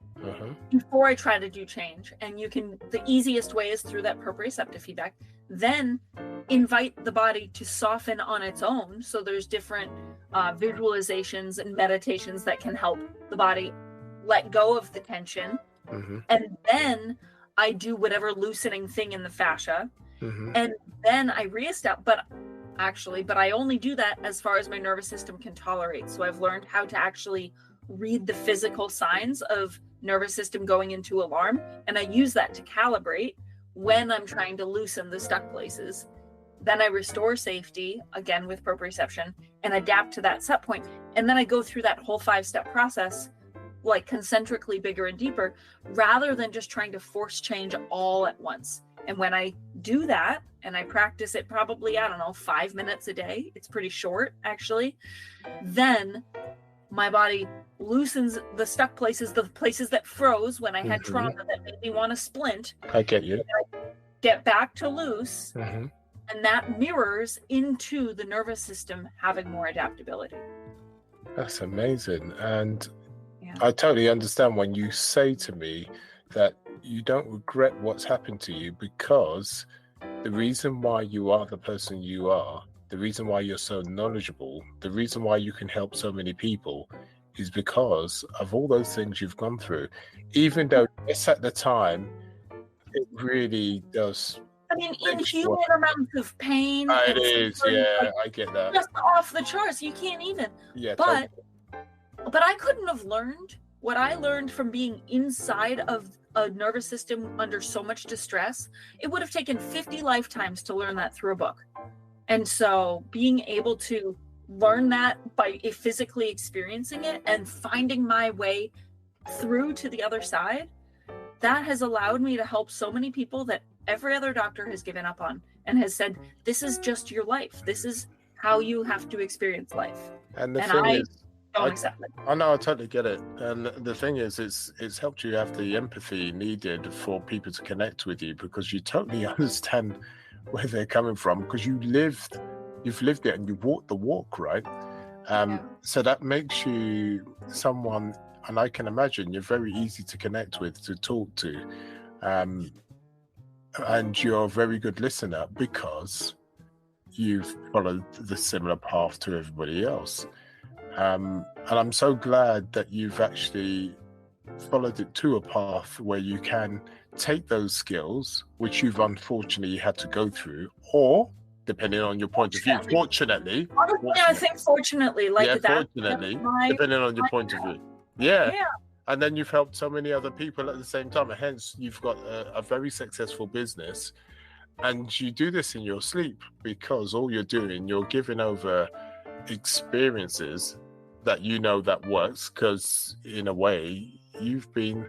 before I try to do change. And the easiest way is through that proprioceptive feedback. Then invite the body to soften on its own. So there's different visualizations and meditations that can help the body let go of the tension. And then I do whatever loosening thing in the fascia. And then I reestablish, but I only do that as far as my nervous system can tolerate. So I've learned how to actually read the physical signs of nervous system going into alarm. And I use that to calibrate when I'm trying to loosen the stuck places. Then I restore safety, again with proprioception, and adapt to that set point. And then I go through that whole 5-step process, like concentrically bigger and deeper, rather than just trying to force change all at once. And when I do that, and I practice it probably, 5 minutes a day, it's pretty short actually, then my body loosens the stuck places, the places that froze when I had trauma that made me want to splint. I get you. I get back to loose, and that mirrors into the nervous system having more adaptability. That's amazing. And I totally understand when you say to me that you don't regret what's happened to you, because the reason why you are the person you are, the reason why you're so knowledgeable, the reason why you can help so many people is because of all those things you've gone through. Even though it's at the time, it really does. I mean, inhuman amounts of pain. It is, I get that. Just off the charts, you can't even. Yeah, but I couldn't have learned what I learned from being inside of a nervous system under so much distress. It would have taken 50 lifetimes to learn that through a book. And so being able to learn that by physically experiencing it and finding my way through to the other side, that has allowed me to help so many people that every other doctor has given up on and has said, this is just your life. This is how you have to experience life. And the thing is, don't accept it. I know, I totally get it. And the thing is, it's helped you have the empathy needed for people to connect with you, because you totally understand where they're coming from, because you've lived it and you walked the walk, right? So that makes you someone, and I can imagine you're very easy to connect with, to talk to, and you're a very good listener because you've followed the similar path to everybody else. And I'm so glad that you've actually followed it to a path where you can take those skills, which you've unfortunately had to go through, or depending on your point of view, fortunately. I think fortunately, fortunately, depending on your point of view. Yeah. And then you've helped so many other people at the same time, and hence you've got a very successful business. And you do this in your sleep, because all you're doing, you're giving over experiences that that works, because in a way you've been,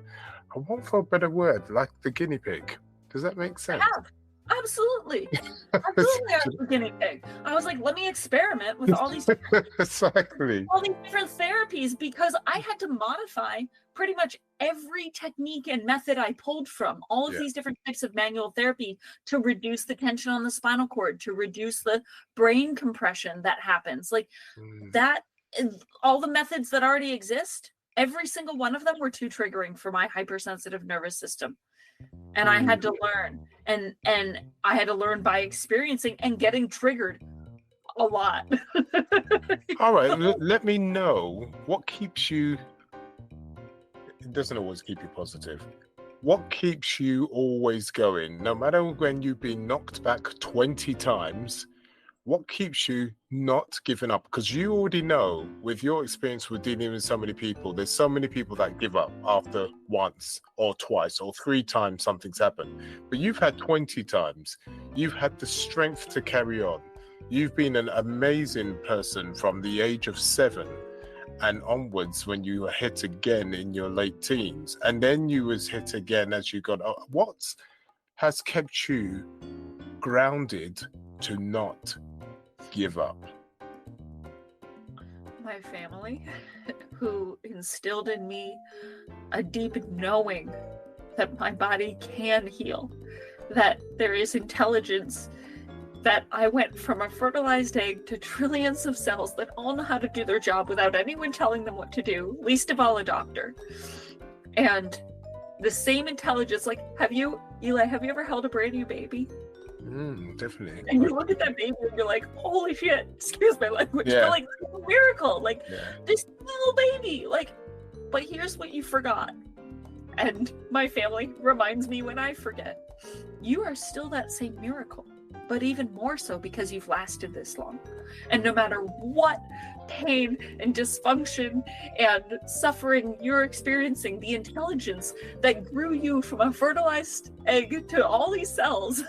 I want for a better word, like the guinea pig. Does that make sense? Absolutely. I was the guinea pig. I was like, let me experiment with all these different, all these different therapies, because I had to modify pretty much every technique and method I pulled from all of these different types of manual therapy to reduce the tension on the spinal cord, to reduce the brain compression that happens. Like that, all the methods that already exist, every single one of them were too triggering for my hypersensitive nervous system. And I had to learn, and I had to learn by experiencing and getting triggered a lot. All right, let me know what keeps you. It doesn't always keep you positive. What keeps you always going, no matter when you've been knocked back 20 times? what keeps you not giving up? Because you already know, with your experience with dealing with so many people, there's so many people that give up after once or twice or 3 times something's happened. But you've had 20 times. You've had the strength to carry on. You've been an amazing person from the age of 7 and onwards, when you were hit again in your late teens. And then you was hit again as you got... What has kept you grounded to not give up? My family, who instilled in me a deep knowing that my body can heal, that there is intelligence, that I went from a fertilized egg to trillions of cells that all know how to do their job without anyone telling them what to do, least of all a doctor. And the same intelligence, like, Eli, have you ever held a brand new baby? Definitely. And you look at that baby and you're like, holy shit, excuse my language, Yeah. but like, it's a miracle, like, Yeah. this little baby, like, but here's what you forgot. And my family reminds me when I forget, you are still that same miracle, but even more so because you've lasted this long. And no matter what pain and dysfunction and suffering you're experiencing, the intelligence that grew you from a fertilized egg to all these cells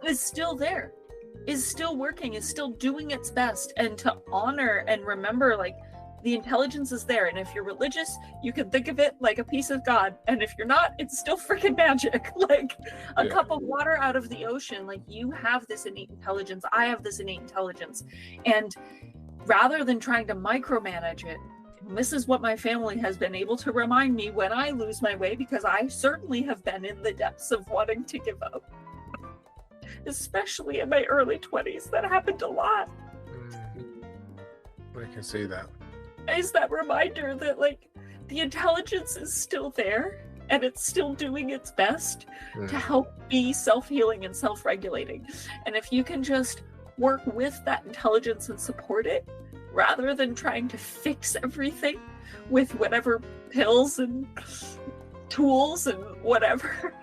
is still there, is still working, is still doing its best. And to honor and remember, like, the intelligence is there. And if you're religious, you can think of it like a piece of God. And if you're not, it's still freaking magic. Like a cup of water out of the ocean. Like, you have this innate intelligence. I have this innate intelligence. And rather than trying to micromanage it, and this is what my family has been able to remind me when I lose my way, because I certainly have been in the depths of wanting to give up, especially in my early 20s. That happened a lot. I can see that. Is that reminder that, like, the intelligence is still there and it's still doing its best to help be self-healing and self-regulating. And if you can just work with that intelligence and support it, rather than trying to fix everything with whatever pills and tools and whatever,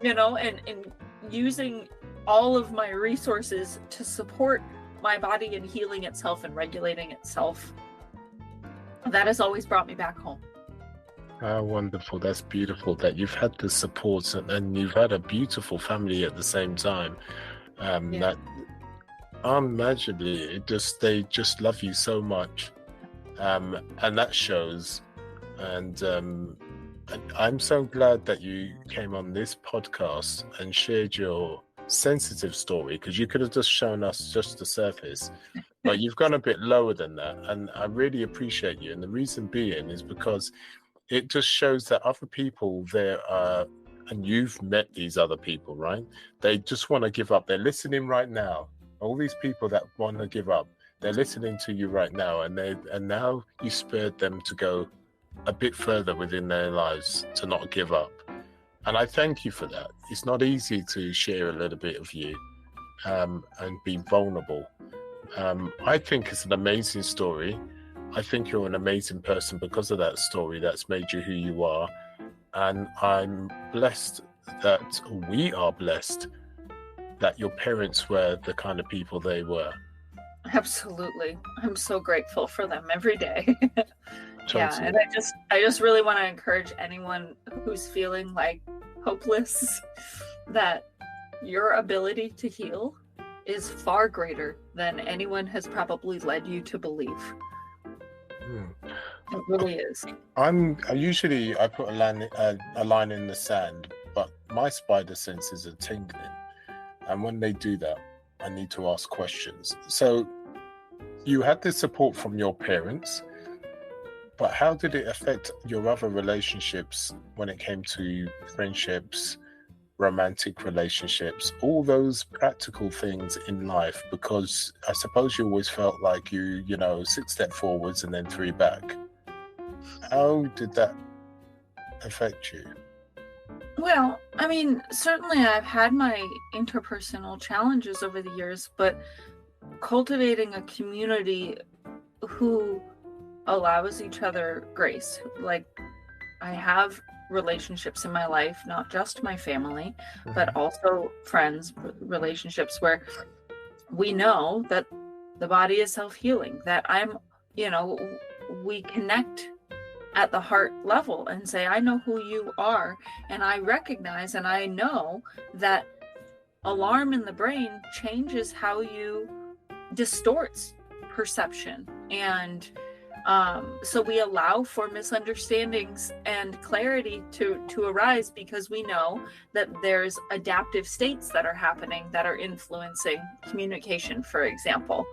you know, and using all of my resources to support my body in healing itself and regulating itself, that has always brought me back home. Oh, wonderful. That's beautiful that you've had the support and you've had a beautiful family at the same time. That unimaginably, they just love you so much. And that shows. And I'm so glad that you came on this podcast and shared your sensitive story, because you could have just shown us just the surface. But you've gone a bit lower than that, and I really appreciate you. And the reason being is because it just shows that other people there are, and you've met these other people, right? They just want to give up. They're listening right now. All these people that want to give up, they're listening to you right now, and now you spurred them to go a bit further within their lives to not give up. And I thank you for that. It's not easy to share a little bit of you and be vulnerable. I think it's an amazing story. I think you're an amazing person because of that story that's made you who you are. And I'm blessed that we are blessed that your parents were the kind of people they were. Absolutely. I'm so grateful for them every day. Totally. Yeah, and I just really want to encourage anyone who's feeling like hopeless that your ability to heal is far greater than anyone has probably led you to believe. It really is. I put a line in the sand, but my spider senses are tingling, and when they do that, I need to ask questions. So you had this support from your parents, but how did it affect your other relationships when it came to friendships, romantic relationships, all those practical things in life? Because I suppose you always felt like you 6 steps forwards and then 3 back. How did that affect you? Well, I mean, certainly I've had my interpersonal challenges over the years, but cultivating a community who allows each other grace. Like, I have relationships in my life, not just my family, but also friends, relationships where we know that the body is self-healing, that we connect at the heart level and say, I know who you are, and I recognize and I know that alarm in the brain changes how you distorts perception. And so we allow for misunderstandings and clarity to arise, because we know that there's adaptive states that are happening that are influencing communication, for example.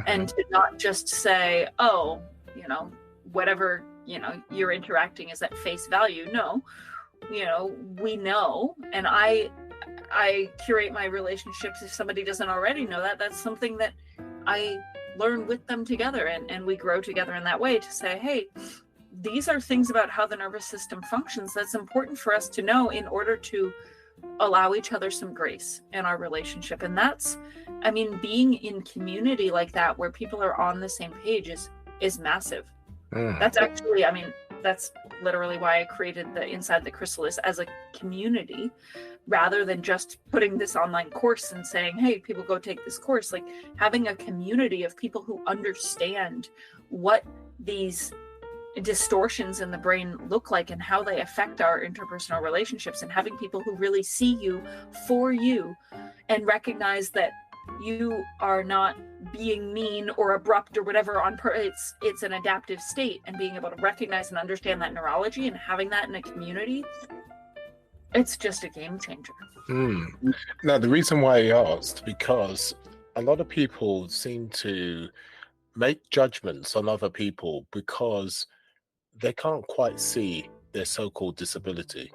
And to not just say, oh, whatever, you're interacting is at face value. No, we know, and I curate my relationships. If somebody doesn't already know that, that's something that I learn with them together, and we grow together in that way, to say, hey, these are things about how the nervous system functions that's important for us to know in order to allow each other some grace in our relationship. And that's, being in community like that, where people are on the same page, is massive. That's actually, that's literally why I created the Inside the Chrysalis as a community, rather than just putting this online course and saying, hey, people go take this course. Like, having a community of people who understand what these distortions in the brain look like and how they affect our interpersonal relationships, and having people who really see you for you and recognize that you are not being mean or abrupt or whatever it's an adaptive state, and being able to recognize and understand that neurology and having that in a community, it's just a game changer. Now, the reason why I asked, because a lot of people seem to make judgments on other people because they can't quite see their so-called disability.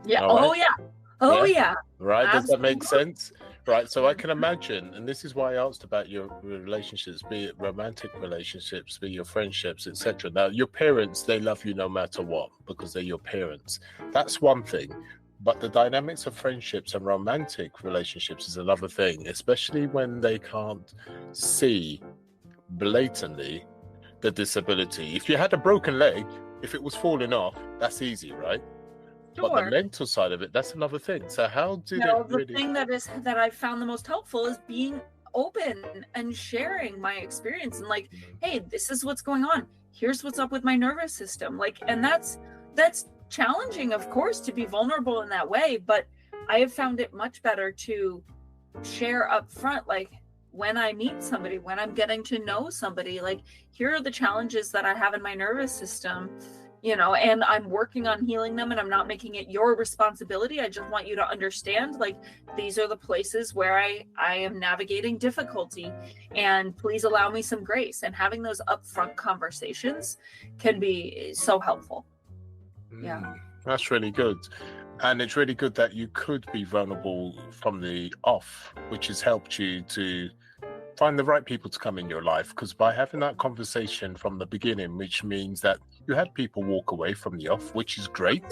Yeah. Right? Yeah. Right. Absolutely. Does that make sense? Right. So I can imagine, and this is why I asked about your relationships, be it romantic relationships, be it your friendships, etc. Now, your parents, they love you no matter what, because they're your parents. That's one thing. But the dynamics of friendships and romantic relationships is another thing, especially when they can't see blatantly the disability. If you had a broken leg, if it was falling off, that's easy, right? Sure. But the mental side of it, that's another thing. So how did it really... The thing that I found the most helpful is being open and sharing my experience, and like, hey, this is what's going on. Here's what's up with my nervous system. Like, and that's challenging, of course, to be vulnerable in that way, but I have found it much better to share up front, like, when I meet somebody, when I'm getting to know somebody, like, here are the challenges that I have in my nervous system, and I'm working on healing them, and I'm not making it your responsibility. I just want you to understand, like, these are the places where I am navigating difficulty, and please allow me some grace. And having those upfront conversations can be so helpful. Yeah. That's really good. And it's really good that you could be vulnerable from the off, which has helped you to find the right people to come in your life. Because by having that conversation from the beginning, which means that you had people walk away from the off, which is great.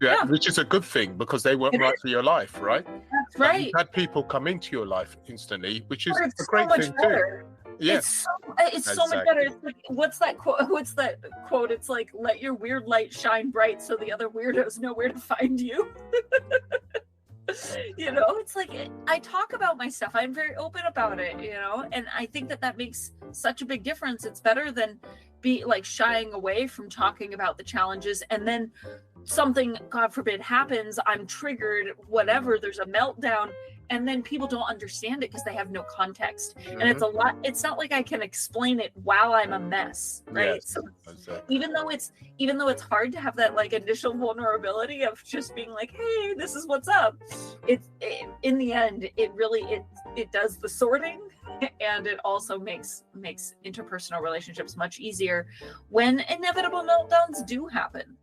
Yeah, which is a good thing, because they weren't right for your life, right? That's right. You had people come into your life instantly, which is a great thing too. Yeah, it's so much better. It's like, what's that quote? It's like, let your weird light shine bright so the other weirdos know where to find you. It's like, I talk about my stuff. I'm very open about it, and I think that makes such a big difference. It's better than be like shying away from talking about the challenges, and then something, God forbid, happens. I'm triggered, whatever, there's a meltdown, and then people don't understand it because they have no context. And it's not like I can explain it while I'm a mess, right? Yes, so exactly. even though it's hard to have that like initial vulnerability of just being like, hey, this is what's up, in the end, it does the sorting, and it also makes interpersonal relationships much easier when inevitable meltdowns do happen.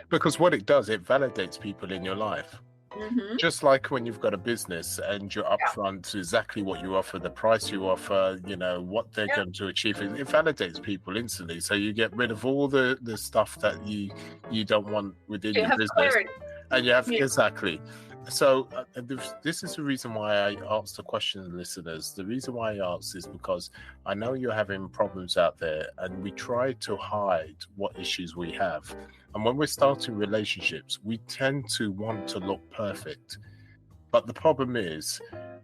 Because what it does, it validates people in your life. Just like when you've got a business and you're upfront to exactly what you offer, the price you offer, what they're going to achieve, it validates people instantly. So you get rid of all the stuff that you don't want within your business. Clarity. And you have exactly. So this is the reason why I asked the question, listeners. The reason why I asked is because I know you're having problems out there, and we try to hide what issues we have. And when we're starting relationships, we tend to want to look perfect. But the problem is,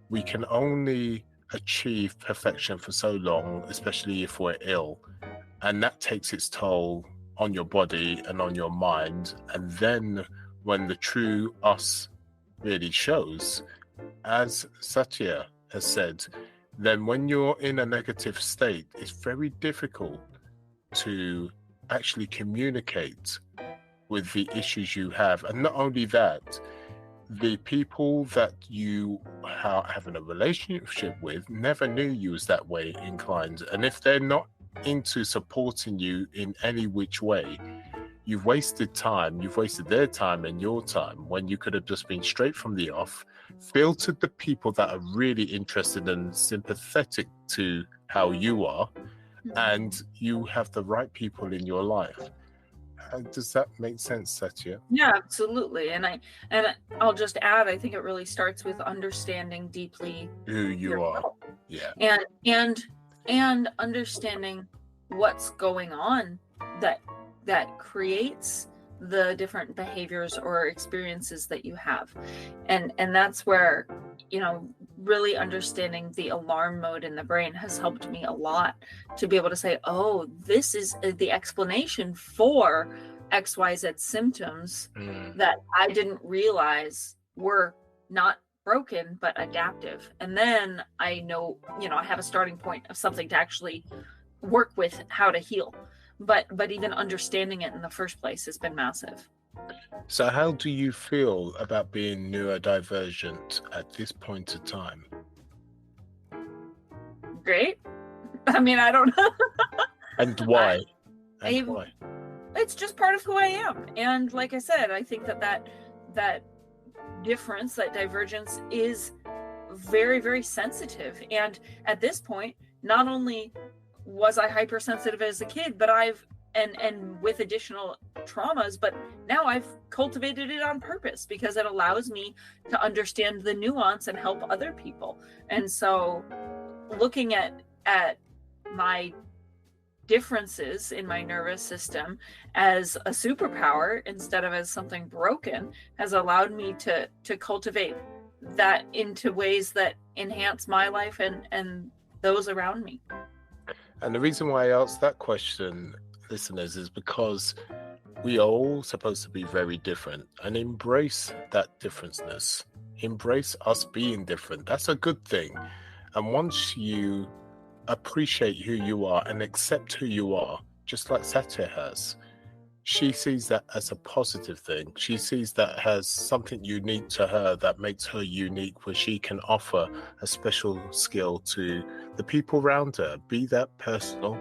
we can only achieve perfection for so long, especially if we're ill, and that takes its toll on your body and on your mind. And then when the true us really shows, as Satya has said, then when you're in a negative state, it's very difficult to actually communicate with the issues you have. And not only that, the people that you are having a relationship with never knew you was that way inclined. And if they're not into supporting you in any which way, you've wasted time. You've wasted their time and your time when you could have just been straight from the off, filtered the people that are really interested and sympathetic to how you are, and you have the right people in your life. Does that make sense, Satya? Yeah, absolutely. And I'll just add, I think it really starts with understanding deeply Who you yourself. are. Yeah. And understanding what's going on that creates the different behaviors or experiences that you have. And that's where, really understanding the alarm mode in the brain has helped me a lot to be able to say, oh, this is the explanation for XYZ symptoms that I didn't realize were not broken, but adaptive. And then I know, I have a starting point of something to actually work with how to heal. But even understanding it in the first place has been massive. So how do you feel about being neurodivergent at this point in time? Great. I mean, I don't know. And why? Why? It's just part of who I am. And like I said, I think that difference, that divergence is very, very sensitive. And at this point, not only was I hypersensitive as a kid, but and with additional traumas, but now I've cultivated it on purpose because it allows me to understand the nuance and help other people. And so looking at my differences in my nervous system as a superpower instead of as something broken has allowed me to cultivate that into ways that enhance my life and those around me. And the reason why I asked that question, listeners, is because we are all supposed to be very different and embrace that differenceness. Embrace us being different. That's a good thing. And once you appreciate who you are and accept who you are, just like Satya has, she sees that as a positive thing. She sees that as something unique to her that makes her unique, where she can offer a special skill to the people around her, be that personal,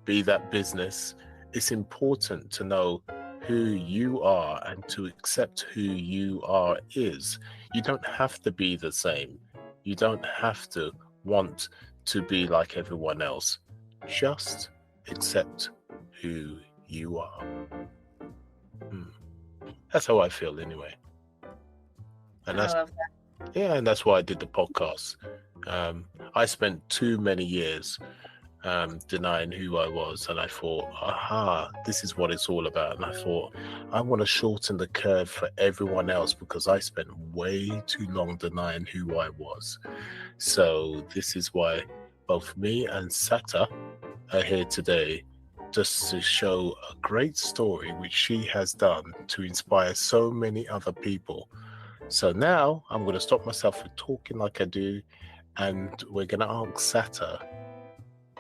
be that business. It's important to know who you are and to accept who you are is. You don't have to be the same. You don't have to want to be like everyone else. Just accept who you are. That's how I feel anyway. And that's, I love that. Yeah, and that's why I did the podcast. I spent too many years denying who I was, and I thought, this is what it's all about. And I thought, I want to shorten the curve for everyone else because I spent way too long denying who I was. So this is why both me and Satya are here today, just to show a great story which she has done to inspire so many other people. So now I'm going to stop myself from talking like I do, and we're going to ask Satya,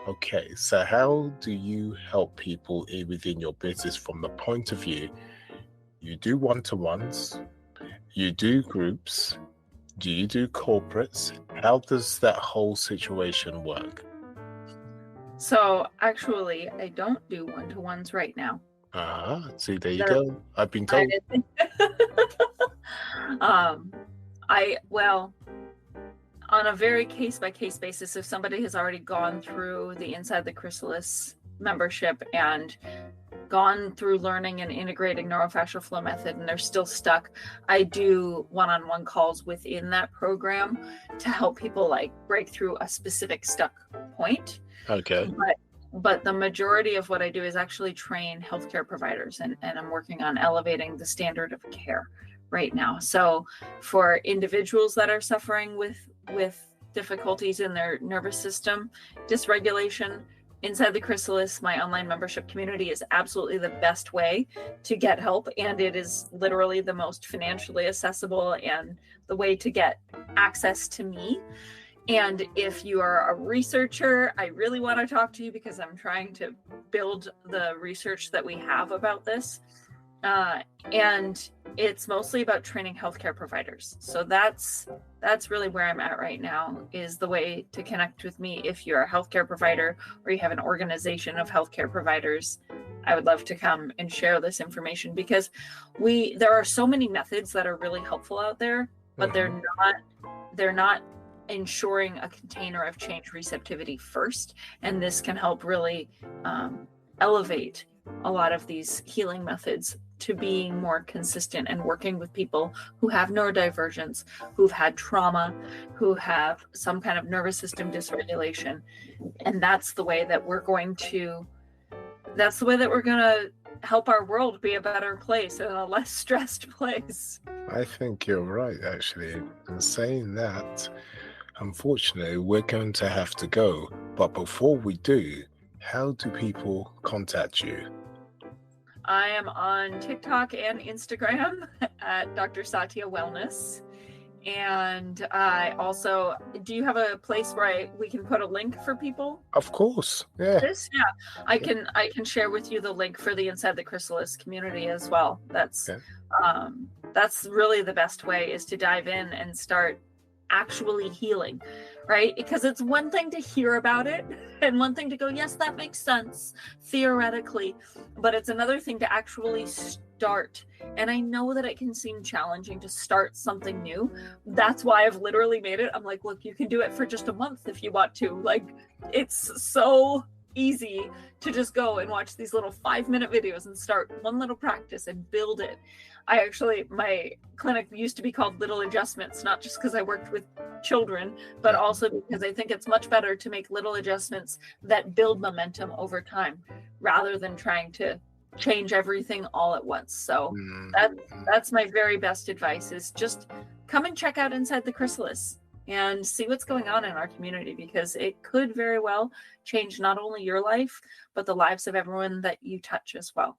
okay, so how do you help people within your business from the point of view, you do one-to-ones, you do groups, do you do corporates? How does that whole situation work? So actually, I don't do one-to-ones right now. See, there you go. I've been told. On a very case-by-case basis, if somebody has already gone through the Inside the Chrysalis membership and gone through learning and integrating Neurofascial Flow Method and they're still stuck, I do one-on-one calls within that program to help people like break through a specific stuck point. Okay. But the majority of what I do is actually train healthcare providers, and I'm working on elevating the standard of care right now. So for individuals that are suffering with difficulties in their nervous system dysregulation, Inside the Chrysalis, my online membership community, is absolutely the best way to get help. And it is literally the most financially accessible and the way to get access to me. And if you are a researcher, I really want to talk to you because I'm trying to build the research that we have about this. And it's mostly about training healthcare providers. So that's really where I'm at right now, is the way to connect with me. If you're a healthcare provider or you have an organization of healthcare providers, I would love to come and share this information, because there are so many methods that are really helpful out there, but they're not ensuring a container of change receptivity first. And this can help really elevate a lot of these healing methods to being more consistent and working with people who have neurodivergence, who've had trauma, who have some kind of nervous system dysregulation. And that's the way that we're going to help our world be a better place and a less stressed place. I think you're right, actually. In saying that, unfortunately, we're going to have to go. But before we do, how do people contact you? I am on TikTok and Instagram at Dr. Satya Wellness. And I also, do you have a place where we can put a link for people? Of course. Yeah. I can share with you the link for the Inside the Chrysalis community as well. That's really the best way, is to dive in and start actually healing, right? Because it's one thing to hear about it and one thing to go, yes, that makes sense theoretically, but it's another thing to actually start. And I know that it can seem challenging to start something new. That's why I've literally made it. I'm like, look, you can do it for just a month if you want to. Like, it's so easy to just go and watch these little 5-minute videos and start one little practice and build it. My clinic used to be called Little Adjustments, not just because I worked with children, but also because I think it's much better to make little adjustments that build momentum over time rather than trying to change everything all at once. So that's my very best advice, is just come and check out Inside the Chrysalis and see what's going on in our community, because it could very well change not only your life, but the lives of everyone that you touch as well.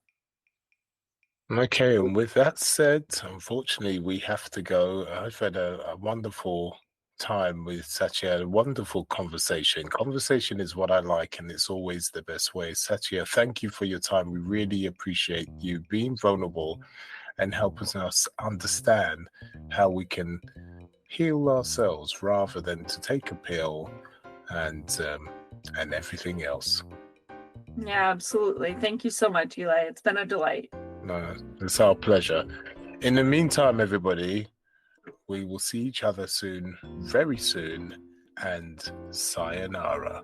Okay, and with that said, unfortunately, we have to go. I've had a wonderful time with Satya, a wonderful conversation. Conversation is what I like, and it's always the best way. Satya, thank you for your time. We really appreciate you being vulnerable and helping us understand how we can heal ourselves rather than to take a pill and everything else. Yeah, absolutely. Thank you so much, Eli. It's been a delight. No, it's our pleasure. In the meantime, everybody, we will see each other soon, very soon, and sayonara.